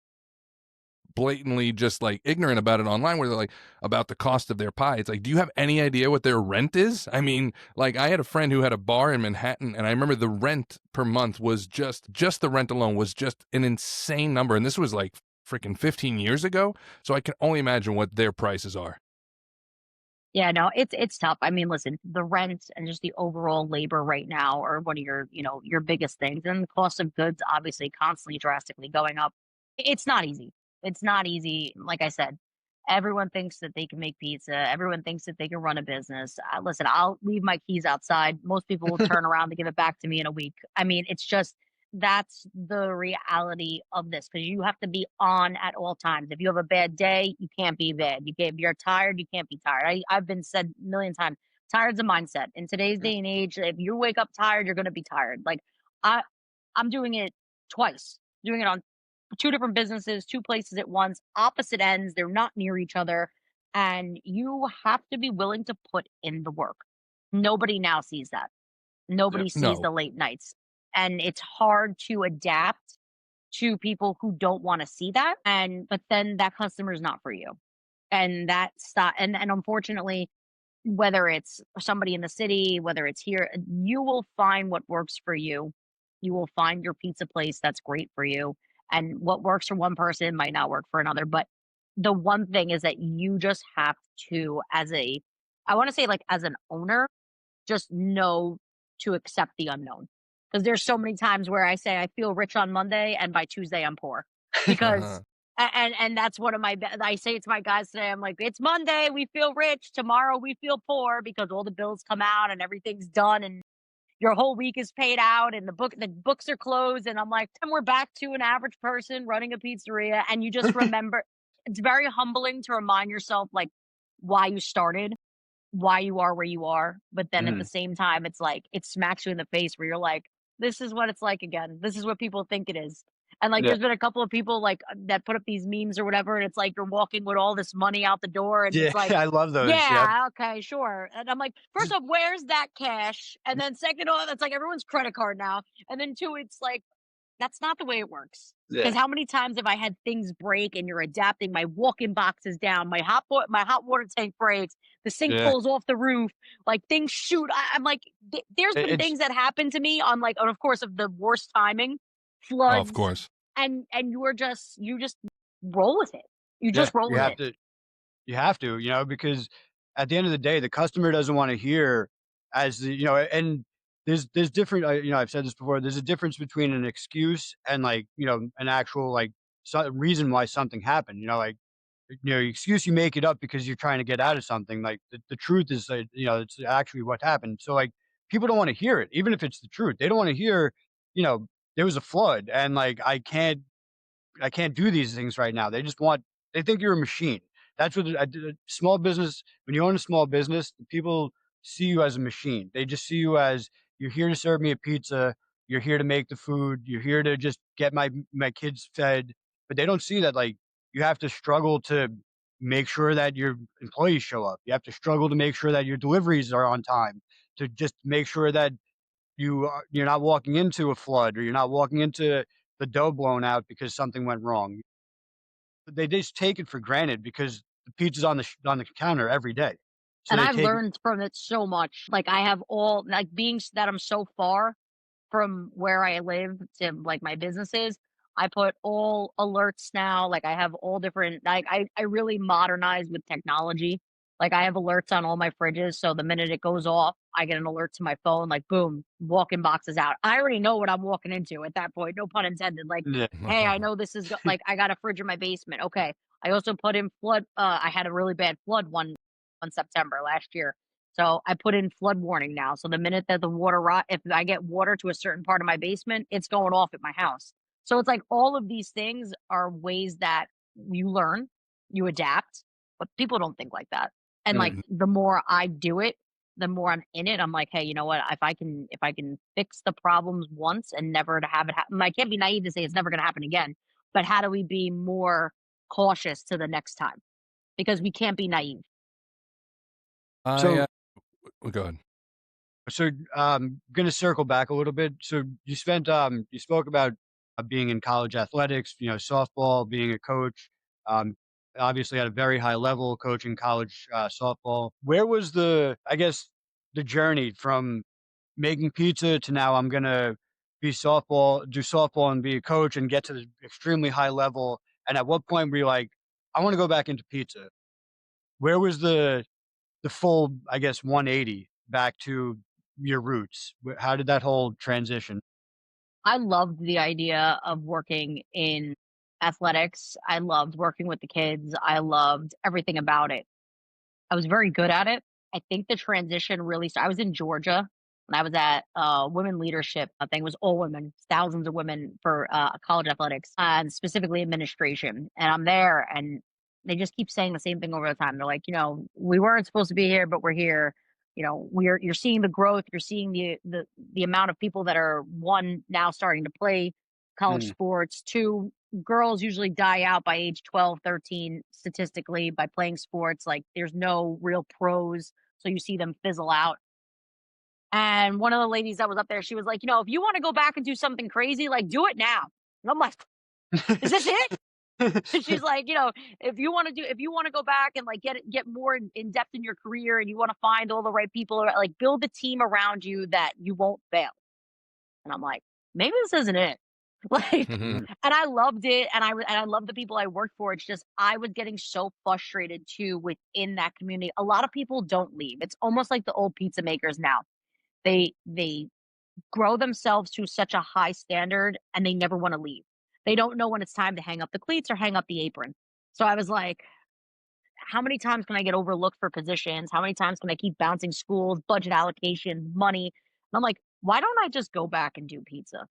blatantly just like ignorant about it online, where they're like about the cost of their pie. It's like, do you have any idea what their rent is? I mean, like, I had a friend who had a bar in Manhattan, and I remember the rent per month was just the rent alone was just an insane number. And this was like freaking 15 years ago. So I can only imagine what their prices are. Yeah, no, it's tough. I mean, listen, the rent and just the overall labor right now are one of your, your biggest things. And the cost of goods obviously constantly drastically going up. It's not easy. It's not easy. Like I said, everyone thinks that they can make pizza. Everyone thinks that they can run a business. Listen, I'll leave my keys outside. Most people will turn around to give it back to me in a week. I mean, it's just that's the reality of this because you have to be on at all times. If you have a bad day, you can't be bad. If you're tired, you can't be tired. I've been said a million times. Tired's a mindset. In today's day and age, if you wake up tired, you're gonna be tired. Like I I'm doing it twice. Doing it on two different businesses, two places at once, opposite ends. They're not near each other. And you have to be willing to put in the work. Nobody now sees that. Yeah. Nobody sees No. the late nights. And it's hard to adapt to people who don't want to see that. And but then that customer is not for you. And that's not and unfortunately, whether it's somebody in the city, whether it's here, you will find what works for you. You will find your pizza place that's great for you. And what works for one person might not work for another. But the one thing is that you just have to, I want to say, like, as an owner, just know to accept the unknown. Because there's so many times where I say I feel rich on Monday and by Tuesday I'm poor. Because and that's one of my I say it to my guys today. I'm like, it's Monday, we feel rich. Tomorrow we feel poor because all the bills come out and everything's done and your whole week is paid out and the books are closed. And I'm like, and we're back to an average person running a pizzeria. And you just remember it's very humbling to remind yourself like why you started, why you are where you are, but then at the Mhm. same time, it's like it smacks you in the face where you're like, "This is what it's like again. This is what people think it is." And like, Yeah. there's been a couple of people like that put up these memes or whatever, and it's like you're walking with all this money out the door, and Yeah, it's like, I love those. Yep. "Yeah, okay, sure." And I'm like, first off, where's that cash? And then second off, it's like everyone's credit card now. And then two, it's like that's not the way it works. Yeah. Because how many times have I had things break and you're adapting? My walk-in box is down, my hot water tank breaks, the sink Yeah. falls off the roof, like things shoot. I'm like, there's been It's things that happen to me on like, and of course, of the worst timing, Oh, of floods, course. and you just roll with it. You yeah, just roll you with have it. to you have to, because at the end of the day, the customer doesn't wanna hear as the and there's different I've said this before, there's a difference between an excuse and, like, an actual, like, reason why something happened, like, excuse you make it up because you're trying to get out of something, like, the truth is that, it's actually what happened, so, like, people don't wanna hear it, even if it's the truth. They don't wanna hear, you know, "There was a flood, and, like, I can't do these things right now." They think you're a machine. That's what I did. Small business, when you own a small business, people see you as a machine. They just see you as you're here to serve me a pizza, you're here to make the food, you're here to just get my kids fed. But they don't see that like you have to struggle to make sure that your employees show up. You have to struggle to make sure that your deliveries are on time, to just make sure that you're not walking into a flood or you're not walking into the dough blown out because something went wrong. They just take it for granted because the pizza's on the counter every day. So And they I've take learned from it so much. Like I have all like that I'm so far from where I live to like my businesses, I put all alerts now. Like I have all different like I really modernize with technology. Like I have alerts on all my fridges. So the minute it goes off, I get an alert to my phone, like boom, walk-in box is out. I already know what I'm walking into at that point, no pun intended. Like, yeah, hey, I know this is like I got a fridge in my basement. Okay. I also put in flood. I had a really bad flood one September last year. So I put in flood warning now. So the minute that the if I get water to a certain part of my basement, it's going off at my house. So it's like all of these things are ways that you learn, you adapt, but people don't think like that. And like mm, the more I do it, the more I'm in it. I'm like, hey, you know what? If I can fix the problems once and never to have it happen, I can't be naive to say it's never going to happen again. But how do we be more cautious to the next time? Because we can't be naive. I, so go ahead. gonna circle back a little bit. So you spoke about being in college athletics, softball, being a coach. Um, obviously at a very high level, coaching college softball. Where was the journey from making pizza to now I'm gonna do softball and be a coach and get to the extremely high level? And at what point were you like, I want to go back into pizza? Where was the the full, I guess, 180 back to your roots? How did that whole transition? I loved the idea of working in athletics. I loved working with the kids. I loved everything about it. I was very good at it. I think the transition really I was in Georgia when I was at women leadership. I think it was all women, thousands of women for college athletics and specifically administration. And I'm there and they just keep saying the same thing over the time. They're like, we weren't supposed to be here, but we're here. You're seeing the growth, you're seeing the amount of people that are one now starting to play college Mm, sports, two girls usually die out by age 12, 13 statistically by playing sports. Like there's no real pros. So you see them fizzle out. And one of the ladies that was up there, she was like, if you want to go back and do something crazy, like do it now. And I'm like, is this it? And she's like, if you want to go back and like get more in depth in your career and you want to find all the right people, or like build a team around you that you won't fail. And I'm like, maybe this isn't it. Like, mm, and I loved it, and I loved the people I worked for. It's just I was getting so frustrated too within that community. A lot of people don't leave. It's almost like the old pizza makers now. They grow themselves to such a high standard, and they never want to leave. They don't know when it's time to hang up the cleats or hang up the apron. So I was like, how many times can I get overlooked for positions? How many times can I keep bouncing schools, budget allocation, money? And I'm like, why don't I just go back and do pizza?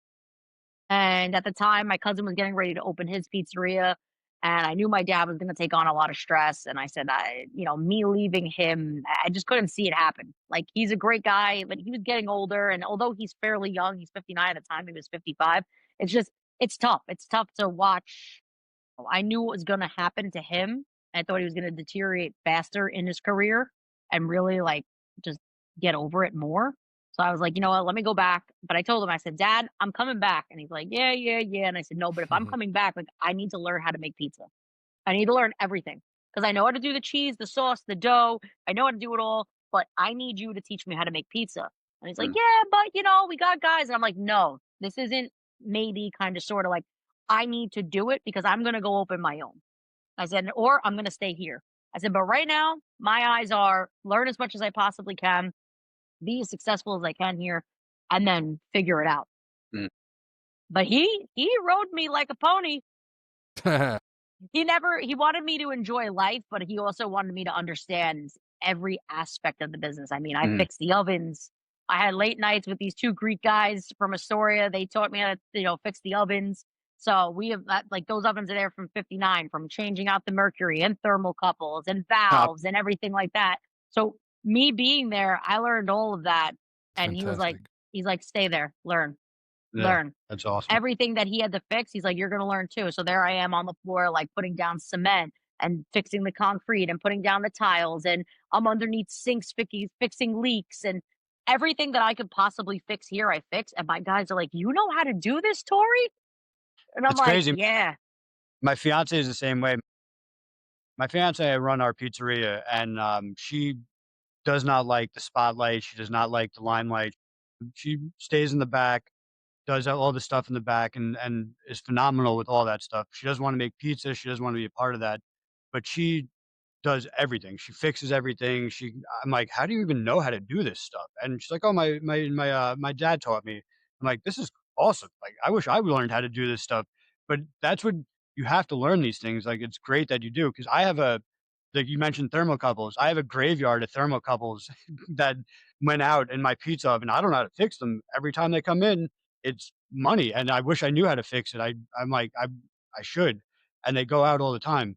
And at the time, my cousin was getting ready to open his pizzeria, and I knew my dad was gonna take on a lot of stress, and I said, me leaving him, I just couldn't see it happen. Like, he's a great guy, but he was getting older, and although he's fairly young, he's 59 at the time, he was 55, it's just it's tough. It's tough to watch. I knew what was gonna happen to him. I thought he was gonna deteriorate faster in his career and really, like, just get over it more. So I was like, "You know what? Let me go back." But I told him, I said, "Dad, I'm coming back." And he's like, "Yeah, yeah, yeah." And I said, "No, but if I'm coming back, like, I need to learn how to make pizza. I need to learn everything because I know how to do the cheese, the sauce, the dough. I know how to do it all, but I need you to teach me how to make pizza." And he's like, mm. "Yeah, but, we got guys." And I'm like, "No, this isn't maybe kind of sort of like I need to do it because I'm gonna go open my own." I said, "Or I'm gonna stay here." I said, "But right now, my eyes are learn as much as I possibly can, be as successful as I can here, and then figure it out." Mm. But he rode me like a pony. He wanted me to enjoy life, but he also wanted me to understand every aspect of the business. I mean, I Mhm. fixed the ovens. I had late nights with these 2 Greek guys from Astoria. They taught me how to, fix the ovens. So we have that, like those ovens are there from 59, from changing out the mercury and thermocouples and Top. valves and everything like that. So me being there, I learned all of that. And Fantastic. he's like, stay there, learn, Yeah, learn that's awesome. everything that he had to fix. He's like, "You're gonna learn too." So there I am on the floor, like putting down cement and fixing the concrete and putting down the tiles, and I'm underneath sinks fixing leaks and everything that I could possibly fix here, I fix. And my guys are like, "You know how to do this, Tori?" And I'm It's like, crazy. "Yeah." My fiance is the same way. My fiance, I run our pizzeria, and she does not like the spotlight. She does not like the limelight. She stays in the back, does all the stuff in the back, and is phenomenal with all that stuff. She doesn't want to make pizza. She doesn't want to be a part of that, but she does everything. She fixes everything. I'm like, "How do you even know how to do this stuff?" And she's like, "Oh, my dad taught me." I'm like, "This is awesome. Like, I wish I learned how to do this stuff." But that's what you have to learn these things. Like, it's great that you do because I have like you mentioned thermocouples. I have a graveyard of thermocouples that went out in my pizza oven. I don't know how to fix them. Every time they come in, it's money, and I wish I knew how to fix it. I'm like, I should, and they go out all the time.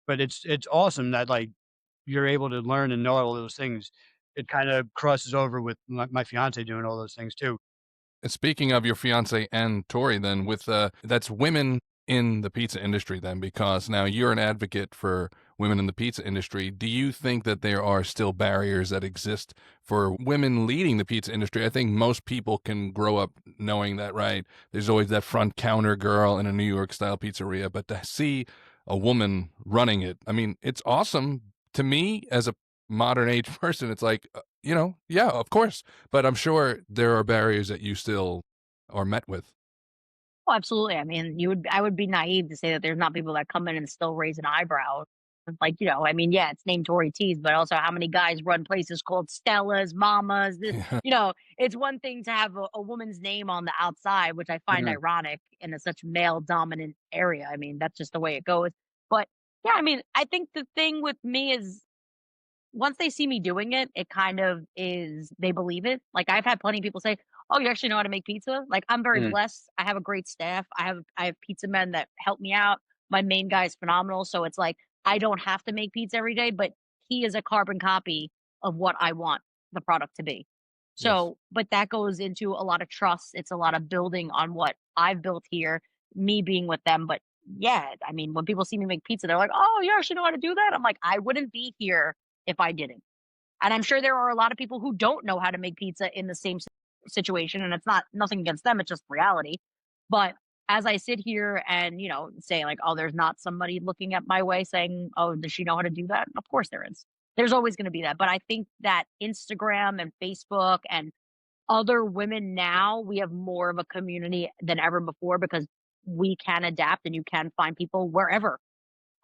But it's awesome that, like, you're able to learn and know all those things. It kinda crosses over with my fiancé doing all those things too. Speaking of your fiance and Tori, then with that's women in the pizza industry, then because now you're an advocate for women in the pizza industry. Do you think that there are still barriers that exist for women leading the pizza industry? I think most people can grow up knowing that, right? There's always that front counter girl in a New York style pizzeria, but to see a woman running it, I mean, it's awesome to me as a modern age person. It's like, yeah, of course, but I'm sure there are barriers that you still are met with. Oh, absolutely. I mean, I would be naive to say that there's not people that come in and still raise an eyebrow. Like, I mean, yeah, it's named Tori Tees, but also how many guys run places called Stella's, Mamas. It's one thing to have a woman's name on the outside, which I find Mhm. ironic in a such male dominant area. I mean, that's just the way it goes. But yeah, I mean, I think the thing with me is once they see me doing it, it kind of is they believe it. Like I've had plenty of people say, "Oh, you actually know how to make pizza?" Like I'm very Mhm. blessed. I have a great staff. I have pizza men that help me out. My main guy is phenomenal, so it's like I don't have to make pizza every day, but he is a carbon copy of what I want the product to be. Yes. So, but that goes into a lot of trust. It's a lot of building on what I've built here, me being with them. But yeah, I mean, when people see me make pizza, they're like, "Oh, you actually know how to do that?" I'm like, I wouldn't be here if I didn't. And I'm sure there are a lot of people who don't know how to make pizza in the same situation. And it's not nothing against them, it's just reality. But as I sit here and, say like, oh, there's not somebody looking at my way saying, oh, does she know how to do that? Of course there is. There's always going to be that. But I think that Instagram and Facebook and other women now, we have more of a community than ever before because we can adapt and you can find people wherever.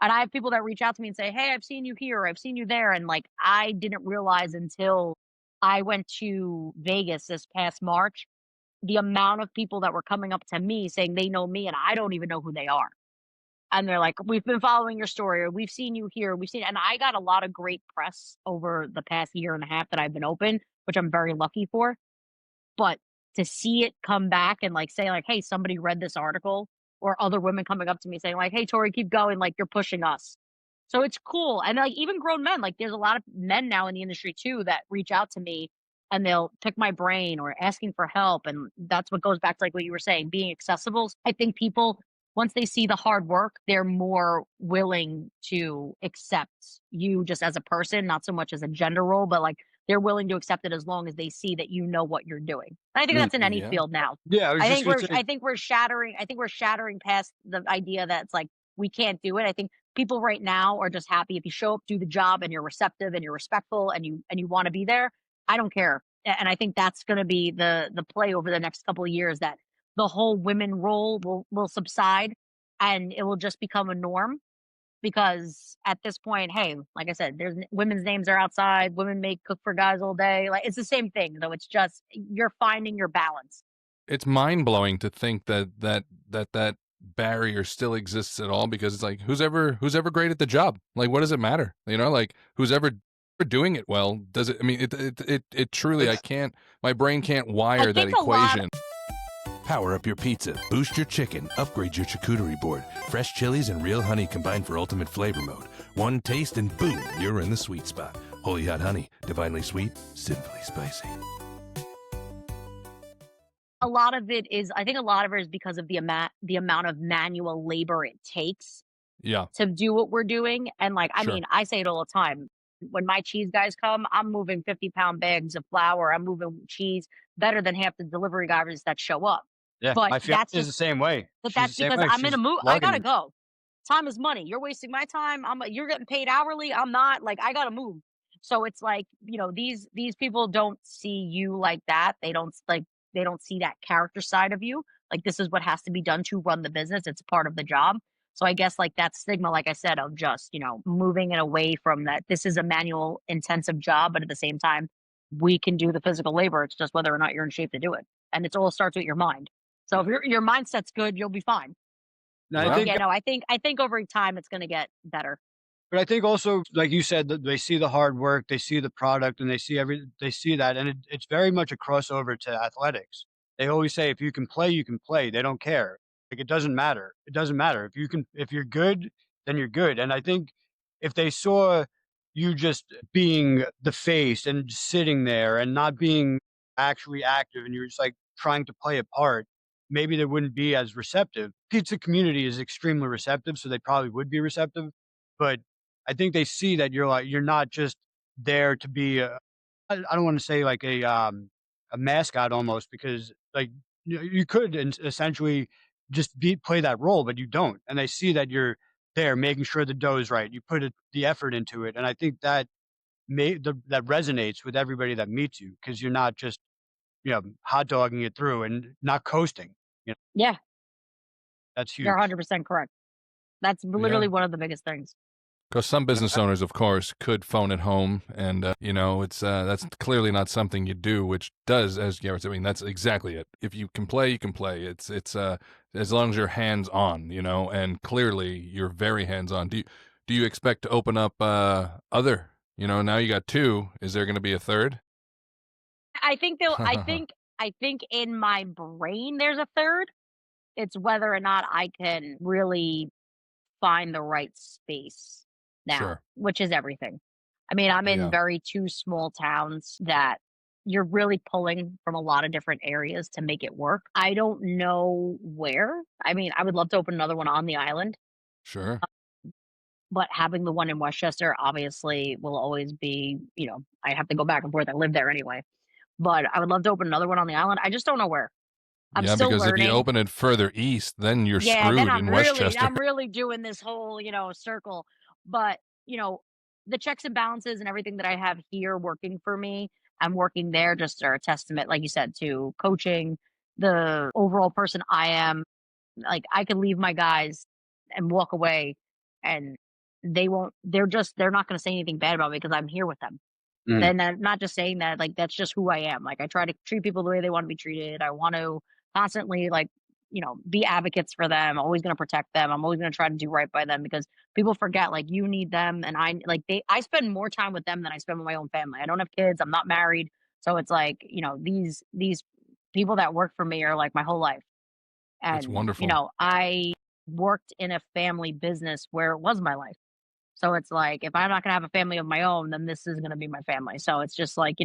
And I have people that reach out to me and say, "Hey, I've seen you here, I've seen you there." And like I didn't realize until I went to Vegas this past March, the amount of people that were coming up to me saying they know me and I don't even know who they are. And they're like, "We've been following your story, or we've seen you here, we've seen," and I got a lot of great press over the past year and a half that I've been open, which I'm very lucky for. But to see it come back and, like, say, like, "Hey, somebody read this article," or other women coming up to me saying, like, "Hey, Tori, keep going, like, you're pushing us." So it's cool, and, like, even grown men, like, there's a lot of men now in the industry too that reach out to me, and they'll pick my brain or asking for help, and that's what goes back to, like, what you were saying, being accessible. I think people, once they see the hard work, they're more willing to accept you just as a person, not so much as a gender role, but, like, they're willing to accept it as long as they see that you know what you're doing. And I think Mm. that's in any Yeah. field now. Yeah, I was just gonna say. I think we're shattering past the idea that it's like we can't do it. I think people right now are just happy if you show up, do the job, and you're receptive and you're respectful and you want to be there. I don't care. And I think that's going to be the play over the next couple of years that the whole women role will subside and it will just become a norm because at this point, hey, like I said, women's names are outside. Women make cook for guys all day. Like it's the same thing, though. It's just you're finding your balance. It's mind blowing to think that barrier still exists at all because it's like who's ever great at the job? Like what does it matter? Like who's ever doing it well? Does it? I mean, it truly. I It's can't. My brain can't I wire that think a lot. equation. Power up your pizza, boost your chicken, upgrade your charcuterie board. Fresh chilies and real honey combined for ultimate flavor mode. One taste and boom, you're in the sweet spot. Holy Hot Honey, divinely sweet, sinfully spicy. A lot of it is. I think a lot of it is because of the amount of manual labor it takes Yeah, to do what we're doing. And like, I sure. mean, I say it all the time. When my cheese guys come, I'm moving 50-pound bags of flour. I'm moving cheese better than half the delivery guys that show up. Yeah, But my fiance that's is just the same way. But She's that's the same because way. I'm in a She's mood. I gotta lugging. go. Time is money. You're wasting my time. You're getting paid hourly. I'm not. Like I gotta move. So it's like these people don't see you like that. They don't see that character side of you. Like this is what has to be done to run the business. It's part of the job. So I guess like that stigma, like I said, of just moving it away from that. This is a manual intensive job, but at the same time, we can do the physical labor. It's just whether or not you're in shape to do it, and it all starts with your mind. So if your mindset's good, you'll be fine. And I Well, But think yeah, no, I think over time it's gonna get better. But I think also, like you said, that they see the hard work, they see the product, and they see that, and it's very much a crossover to athletics. They always say, if you can play, you can play. They don't care. Like it doesn't matter. It doesn't matter if you're good, then you're good. And I think if they saw you just being the face and just sitting there and not being actually active, and you're just like trying to play a part, maybe they wouldn't be as receptive. Pizza community is extremely receptive, so they probably would be receptive. But I think they see that you're not just there to be I don't wanna say like a mascot almost because, like, you could essentially just play that role, but you don't, and they see that you're there making sure the dough is right, you put the effort into it, and I think that that resonates with everybody that meets you because 'cause you're not just, hot dogging it through and not coasting, Yeah, that's you're huge. 100% correct. That's yeah. literally one of the biggest things. Because some You know, business owners, of course, could phone at home, and it's that's clearly not something you do. Which does, as Garrett said, I mean, that's exactly it. If you can play, you can play. It's as long as you're hands on, and clearly you're very hands on. Do you expect to open up other? Now you got two. Is there going to be a third? I think they'll I think in my brain there's a third. It's whether or not I can really find the right space now, Sure. which is everything. I mean, I'm in Yeah. very 2 small towns that you're really pulling from a lot of different areas to make it work. I don't know where. I mean, I would love to open another one on the island, Sure. but having the one in Westchester obviously will always be, I have to go back and forth. I live there anyway. But I would love to open another one on the island. I just don't know where. I'm Yeah, still because if you learning. open it further east, then you're Yeah, then screwed I'm in really Westchester. I'm really doing this whole, circle. But, the checks and balances and everything that I have here working for me, I'm working there just are a testament, like you said, to coaching, the overall person I am. Like I could leave my guys and walk away and they're not gonna say anything bad about me because I'm here with them. mm, Then I'm not just saying that, like, that's just who I am. Like, I try to treat people the way they want to be treated. I want to constantly, like, be advocates for them. I'm always going to protect them. I'm always going to try to do right by them because people forget, like, you need them. And I spend more time with them than I spend with my own family. I don't have kids. I'm not married. So it's like, these people that work for me are like my whole life. That's And, wonderful. I worked in a family business where it was my life. So it's like, if I'm not gonna have a family of my own, then this is gonna be my family. So it's just like,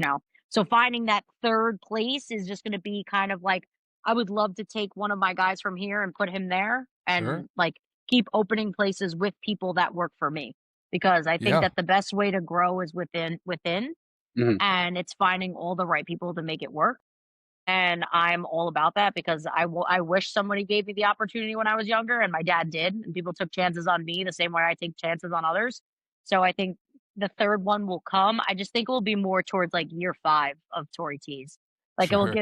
so finding that third place is just gonna be kind of like, I would love to take one of my guys from here and put him there Sure. and like keep opening places with people that work for me. Because I think Yeah. that the best way to grow is within, mhm. and it's finding all the right people to make it work. And I'm all about that because I wish somebody gave me the opportunity when I was younger, and my dad did, and people took chances on me the same way I take chances on others. So I think the third one will come. I just think it will be more towards like year 5 of Tory Teas. Like Sure.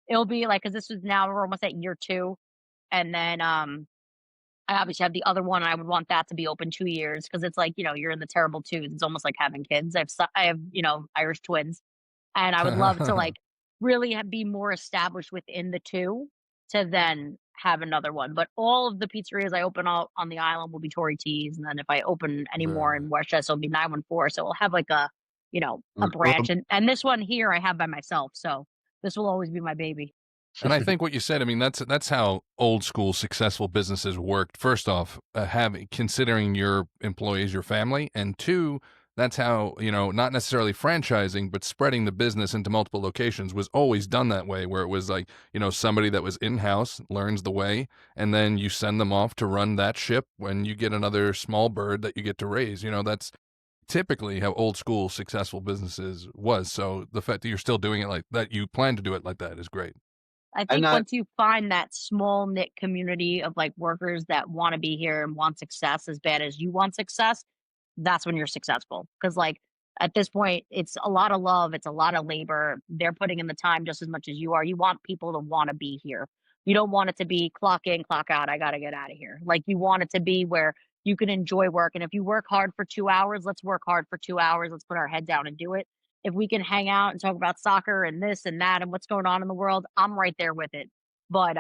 it'll be like, because this is now we're almost at year 2, and then I obviously have the other one. And I would want that to be open 2 years because it's like, you're in the terrible twos. It's almost like having kids. I have Irish twins, and I would love to, like, really be more established within the 2 to then have another one, but all of the pizzerias I open all on the island will be Tory Teas, and then if I open any more Very in Westchester, it'll be 914, so we'll have, like, a Well, branch, and this one here I have by myself, so this will always be my baby. And I think what you said, I mean, that's how old school successful businesses worked. First off, having considering your employees your family, and two, that's how not necessarily franchising, but spreading the business into multiple locations was always done that way, where it was like somebody that was in house learns the way, and then you send them off to run that ship when you get another small bird that you get to raise. That's typically how old school successful businesses was. So the fact that you're still doing it like that, you plan to do it like that, is great. I and think I once you find that small knit community of, like, workers that wanna be here and want success as bad as you want success, that's when you're successful. Because, like, at this point, it's a lot of love, it's a lot of labor. They're putting in the time just as much as you are. You want people to wanna be here. You don't want it to be clock in, clock out, I gotta get out of here. Like, you want it to be where you can enjoy work, and if you work hard for 2 hours, let's work hard for 2 hours, let's put our head down and do it. If we can hang out and talk about soccer and this and that and what's going on in the world, I'm right there with it. But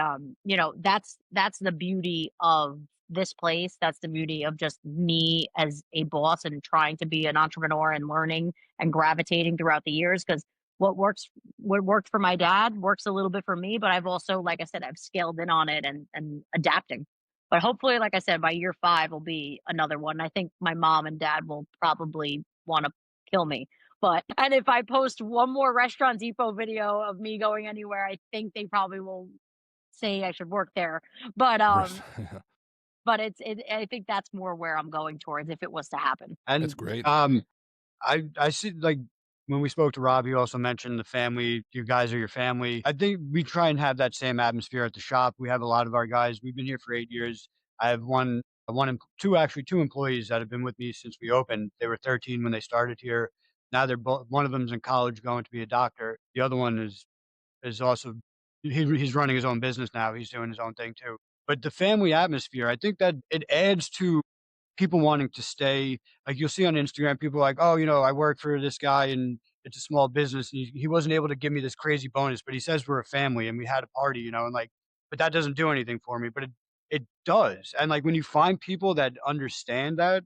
that's the beauty of this place. That's the beauty of just me as a boss and trying to be an entrepreneur and learning and gravitating throughout the years. Because what worked for my dad works a little bit for me, but I've also, like I said, I've scaled in on it and adapting. But hopefully, like I said, by year 5 will be another one. I think my mom and dad will probably want to kill me, and if I post one more Restaurant Depot video of me going anywhere, I think they probably will say I should work there. But I think that's more where I'm going towards if it was to happen. That's and great. I see, like, when we spoke to Rob, he also mentioned the family. You guys are your family. I think we try and have that same atmosphere at the shop. We have a lot of our guys. We've been here for 8 years. I have two employees that have been with me since we opened. They were 13 when they started here. Now they're both. One of them's in college going to be a doctor. The other one is also he's running his own business now. He's doing his own thing too. But the family atmosphere, I think that it adds to people wanting to stay. Like you'll see on Instagram, people are like, oh, I work for this guy and it's a small business. And he wasn't able to give me this crazy bonus, but he says we're a family and we had a party, and like, but that doesn't do anything for me. But it does. And like when you find people that understand that,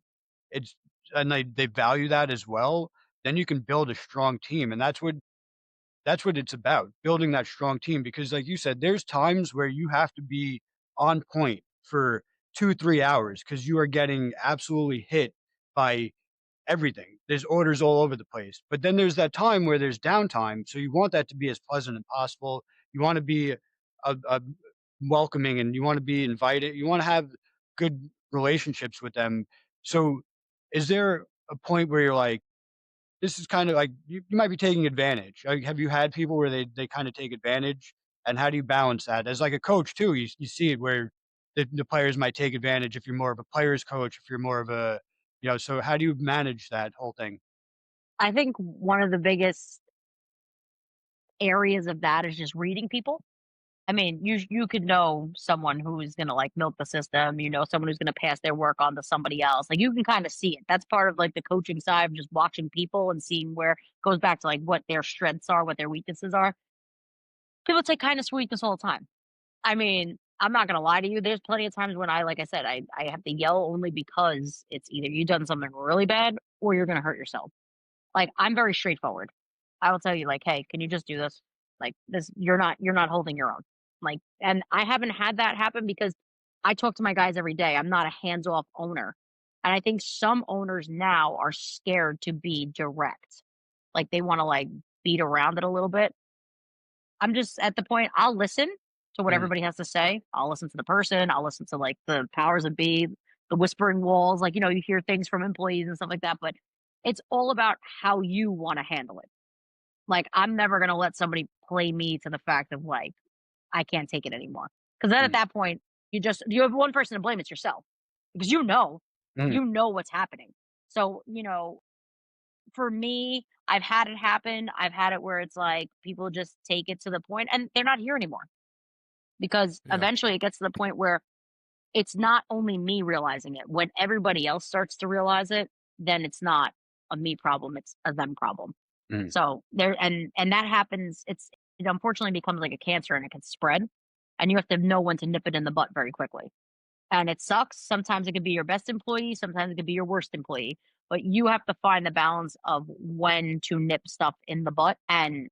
it's and they value that as well, then you can build a strong team. And that's what it's about, building that strong team, because like you said, there's times where you have to be on point for 2, 3 hours because you are getting absolutely hit by everything. There's orders all over the place. But then there's that time where there's downtime, so you want that to be as pleasant as possible. You wanna be a welcoming, and you wanna be invited. You wanna have good relationships with them. So, is there a point where you're like, this is kind of like you might be taking advantage. Like, have you had people where they kind of take advantage? And how do you balance that? As like a coach too, you see it where the players might take advantage if you're more of a player's coach, if you're more of a, so how do you manage that whole thing? I think one of the biggest areas of that is just reading people. I mean, you could know someone who's gonna like milk the system, someone who's gonna pass their work on to somebody else. Like you can kind of see it. That's part of like the coaching side of just watching people and seeing where goes back to like what their strengths are, what their weaknesses are. People take kindness for weakness all the time. I mean, I'm not gonna lie to you. There's plenty of times when like I said, I have to yell only because it's either you done something really bad or you're gonna hurt yourself. Like, I'm very straightforward. I will tell you, like, "Hey, can you just do this? Like, this you're not holding your own." Like, and I haven't had that happen because I talk to my guys every day. I'm not a hands-off owner. And I think some owners now are scared to be direct. Like, they wanna, like, beat around it a little bit. I'm just at the point I'll listen to what Mm, everybody has to say. I'll listen to the person. I'll listen to like the powers that be, the whispering walls. Like, you hear things from employees and stuff like that, but it's all about how you want to handle it. Like, I'm never going to let somebody play me to the fact of like, I can't take it anymore. Cause then at mm, that point, you have one person to blame. It's yourself because mm, you know what's happening. So, for me, I've had it happen. I've had it where it's like people just take it to the point and they're not here anymore because Yeah. eventually it gets to the point where it's not only me realizing it. When everybody else starts to realize it, then it's not a me problem, it's a them problem. mm. So there and that happens, it unfortunately becomes like a cancer and it can spread and you have to know when to nip it in the butt very quickly. And it sucks. Sometimes it could be your best employee, sometimes it could be your worst employee, but you have to find the balance of when to nip stuff in the butt and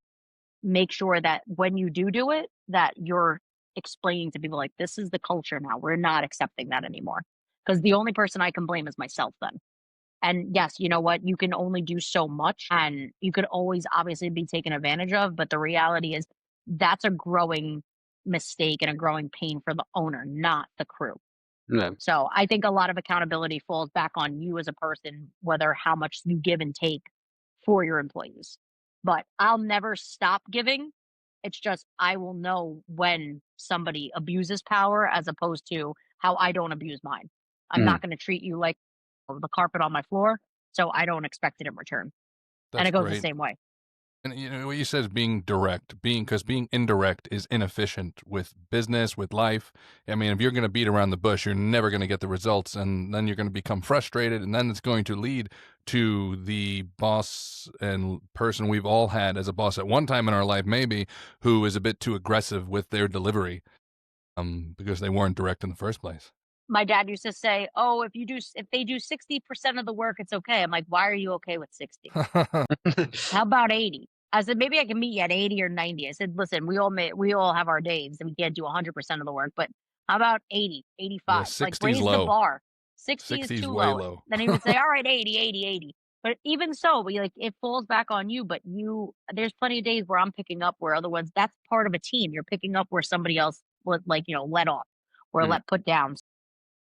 make sure that when you do it, that you're explaining to people like, "This is the culture now. We're not accepting that anymore." Because the only person I can blame is myself then. And yes, you know what? You can only do so much and you could always obviously be taken advantage of, but the reality is that's a growing mistake and a growing pain for the owner, not the crew. Yeah. So I think a lot of accountability falls back on you as a person, whether how much you give and take for your employees. But I'll never stop giving. It's just I will know when somebody abuses power as opposed to how I don't abuse mine. I'm Mm. not going to treat you like the carpet on my floor, so I don't expect it in return. And That's it goes the great. same way. And what you said is being direct, because being indirect is inefficient with business, with life. I mean, if you're going to beat around the bush, you're never going to get the results, and then you're going to become frustrated, and then it's going to lead to the boss and person we've all had as a boss at one time in our life, maybe, who is a bit too aggressive with their delivery, because they weren't direct in the first place. My dad used to say, "Oh, if they do 60% of the work, it's okay." I'm like, "Why are you okay with 60? How about 80?" I said, "Maybe I can meet you at 80 or 90." I said, "Listen, we all have our days and we can't do 100% of the work, but how about 80, Yeah, 85? Like 60's raise the low. bar. 60 is 60's too way low." low. Then he would say, "All right, 80, 80, 80." But even so, it falls back on you, but there's plenty of days where I'm picking up where other ones that's part of a team. You're picking up where somebody else would like, let off or Mm. let put down.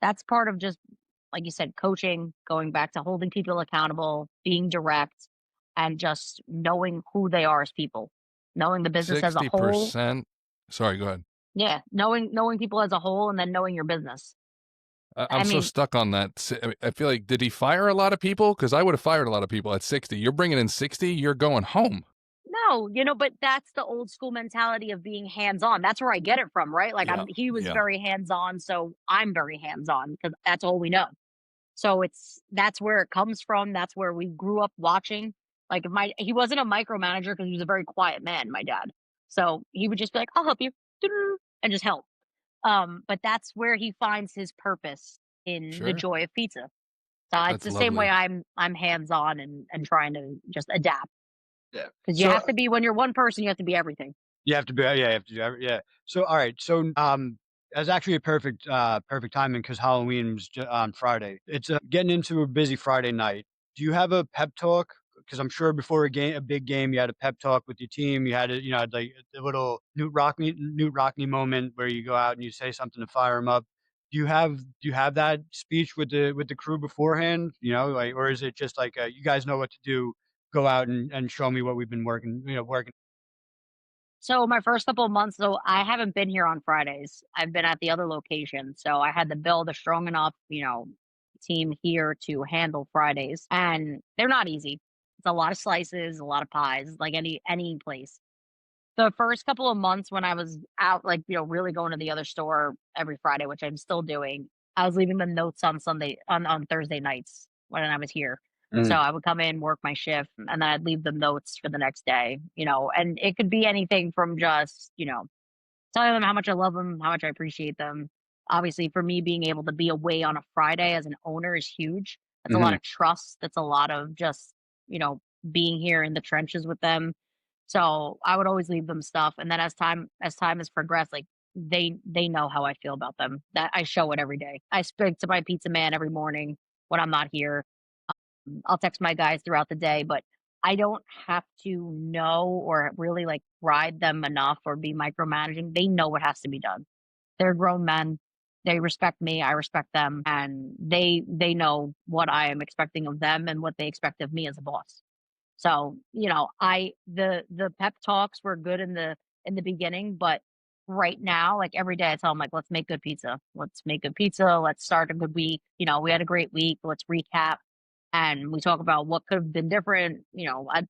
That's part of just, like you said, coaching, going back to holding people accountable, being direct, and just knowing who they are as people, knowing the business as a whole. 60%. Sorry, go ahead. Yeah, knowing people as a whole, and then knowing your business. I'm I so mean, stuck on that. I feel like, did he fire a lot of people? Because I would have fired a lot of people at 60. You're bringing in 60, you're going home. no, but that's the old school mentality of being hands on. That's where I get it from, right? Like Yeah, he was yeah. very hands on, so I'm very hands on because that's all we know. So that's where it comes from. That's where we grew up watching. Like if he wasn't a micromanager because he was a very quiet man, my dad. So he would just be like, "I'll help you," and just help. But that's where he finds his purpose in the Sure. joy of pizza. So it's That's the same way lovely. I'm hands on and trying to just adapt Yeah. because you So have to be when you're one person, you have to be everything. you have to be, yeah, you have to do every, yeah. So, all right. So, that's actually a perfect timing because Halloween's on Friday. It's getting into a busy Friday night. Do you have a pep talk? Because I'm sure before a big game, you had a pep talk with your team. You had a, like a little Newt Rockney moment where you go out and you say something to fire them up. Do you have that speech with the crew beforehand? Like, or is it just like you guys know what to do? Go out and show me what we've been working. So my first couple of months, though, I haven't been here on Fridays. I've been at the other location. So I had to build a strong enough, team here to handle Fridays. And they're not easy. It's a lot of slices, a lot of pies, like any place. The first couple of months when I was out, like, really going to the other store every Friday, which I'm still doing, I was leaving them notes on Sunday on Thursday nights when I was here. So I would come in, work my shift, and then I'd leave them notes for the next day, and it could be anything from just, telling them how much I love them, how much I appreciate them. Obviously, for me, being able to be away on a Friday as an owner is huge. That's a lot Mhm, of trust. That's a lot of just, you know, being here in the trenches with them. So I would always leave them stuff. And then as time has progressed, like they know how I feel about them. That I show it every day. I speak to my pizza man every morning when I'm not here. I'll text my guys throughout the day, but I don't have to know or really like ride them enough or be micromanaging. They know what has to be done. They're grown men. They respect me, I respect them, and they know what I am expecting of them and what they expect of me as a boss. So, the pep talks were good in the beginning, but right now, like every day I tell them like, let's make good pizza. Let's make good pizza. Let's start a good week. We had a great week. Let's recap. And we talk about what could have been different.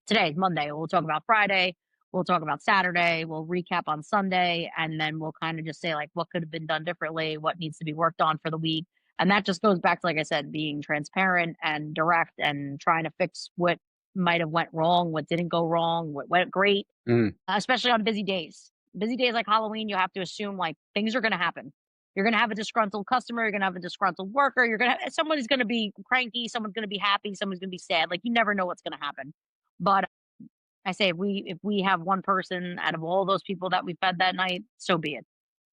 Today's Monday. We'll talk about Friday. We'll talk about Saturday. We'll recap on Sunday. And then we'll kind of just say like what could have been done differently, what needs to be worked on for the week. And that just goes back to, like I said, being transparent and direct and trying to fix what might have went wrong, what didn't go wrong, what went great, mhm, especially on busy days. Busy days like Halloween, you have to assume like things are going to happen. You're going to have a disgruntled customer. You're going to have a disgruntled worker. Someone's going to be cranky. Someone's going to be happy. Someone's going to be sad. Like you never know what's going to happen. But I say if we have one person out of all those people that we fed that night, so be it. As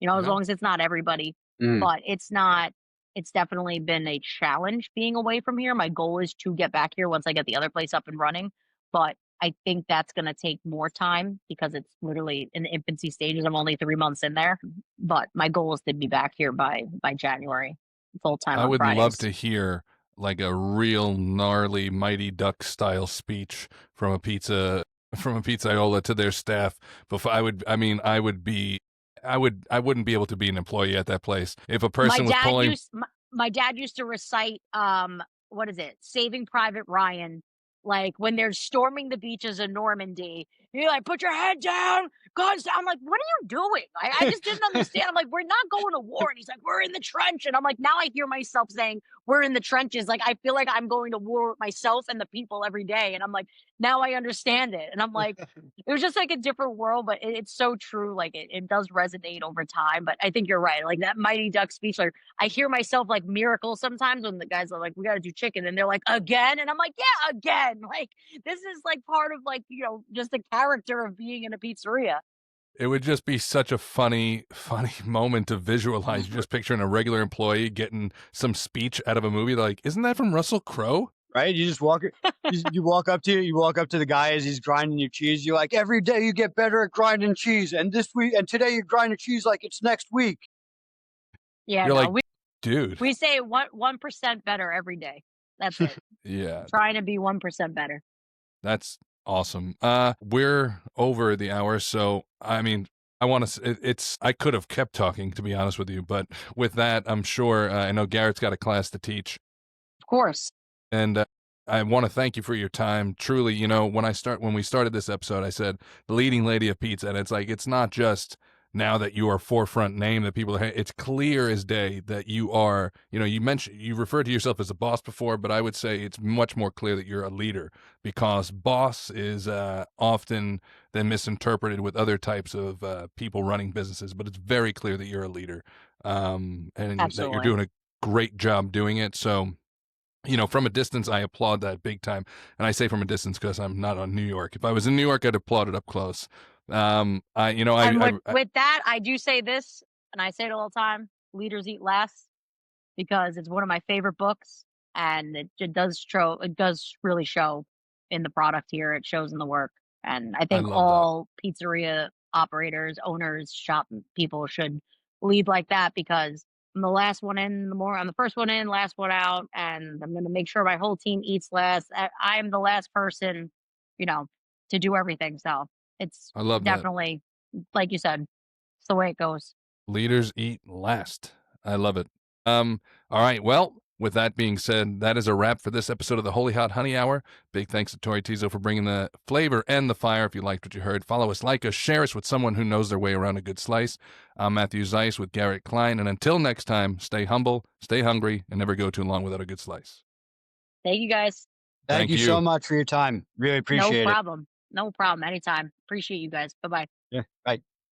Yeah. long as it's not everybody. mhm. But it's definitely been a challenge being away from here. My goal is to get back here once I get the other place up and running. But I think that's going to take more time because it's literally in the infancy stages. I'm only 3 months in there, but my goal is to be back here by January, full time I on would love Fridays. to hear like a real gnarly Mighty Duck style speech from a pizzaiola to their staff before I wouldn't be able to be an employee at that place. If a My person was dad pulling used my dad used to recite, what is it? Saving Private Ryan, like, when they're storming the beaches in Normandy, you're like, "Put your head down, guns down." I'm like, "What are you doing?" I just didn't understand. I'm like, "We're not going to war." And he's like, "We're in the trench." And I'm like, now I hear myself saying, "We're in the trenches." Like, I feel like I'm going to war with myself and the people every day. And I'm like, now I understand it. And I'm like, it was just like a different world, but it's so true. Like it does resonate over time. But I think you're right. Like that Mighty Duck speech, like I hear myself like Miracle sometimes when the guys are like, "We got to do chicken," and they're like, "Again," and I'm like, "Yeah, again." Like this is like part of like just the character of being in a pizzeria. it would just be such a funny moment to visualize. You're just picturing a regular employee getting some speech out of a movie. Like, isn't that from Russell Crowe? Right? You walk up to the guy as he's grinding your cheese. You're like, every day you get better at grinding cheese, and this week and today you're grinding cheese like it's next week. Yeah, You're no, like, we dude, we say 1% better every day. That's it. yeah, Trying to be 1% better. that's awesome. We're over the hour, so I mean, I want to. It's. I could have kept talking, to be honest with you, but with that, I'm sure. I know Garrett's got a class to teach, Of course. and I want to thank you for your time. Truly, when we started this episode, I said the leading lady of pizza, and it's like it's not just now that you are forefront name that people are, it's clear as day that you are, you referred to yourself as a boss before, but I would say it's much more clear that you're a leader, because boss is often then misinterpreted with other types of people running businesses, but it's very clear that you're a leader, and that you're Absolutely. doing a great job doing it. So, from a distance, I applaud that big time. And I say from a distance because I'm not on New York. If I was in New York, I'd applaud it up close. And with that, I do say this, and I say it all the time: leaders eat last, because it's one of my favorite books, and it does show. It does really show in the product here. It shows in the work, and I I think love that. all pizzeria operators, owners, shop people should lead like that, because I'm the last one in. I'm the first one in, last one out, and I'm going to make sure my whole team eats last. I am the last person, you know, to do everything. So it's I love that. definitely, like you said, it's the way it goes. Leaders eat last. I love it. All right. Well, with that being said, that is a wrap for this episode of the Holy Hot Honey Hour. Big thanks to Tori Tiso for bringing the flavor and the fire. If you liked what you heard, follow us, like us, share us with someone who knows their way around a good slice. I'm Matthew Zeiss with Garrett Klein. And until next time, stay humble, stay hungry, and never go too long without a good slice. Thank you guys. Thank you so much for your time. Really appreciate No it. problem. No problem. Anytime. Appreciate you guys. Bye bye. Yeah. Bye.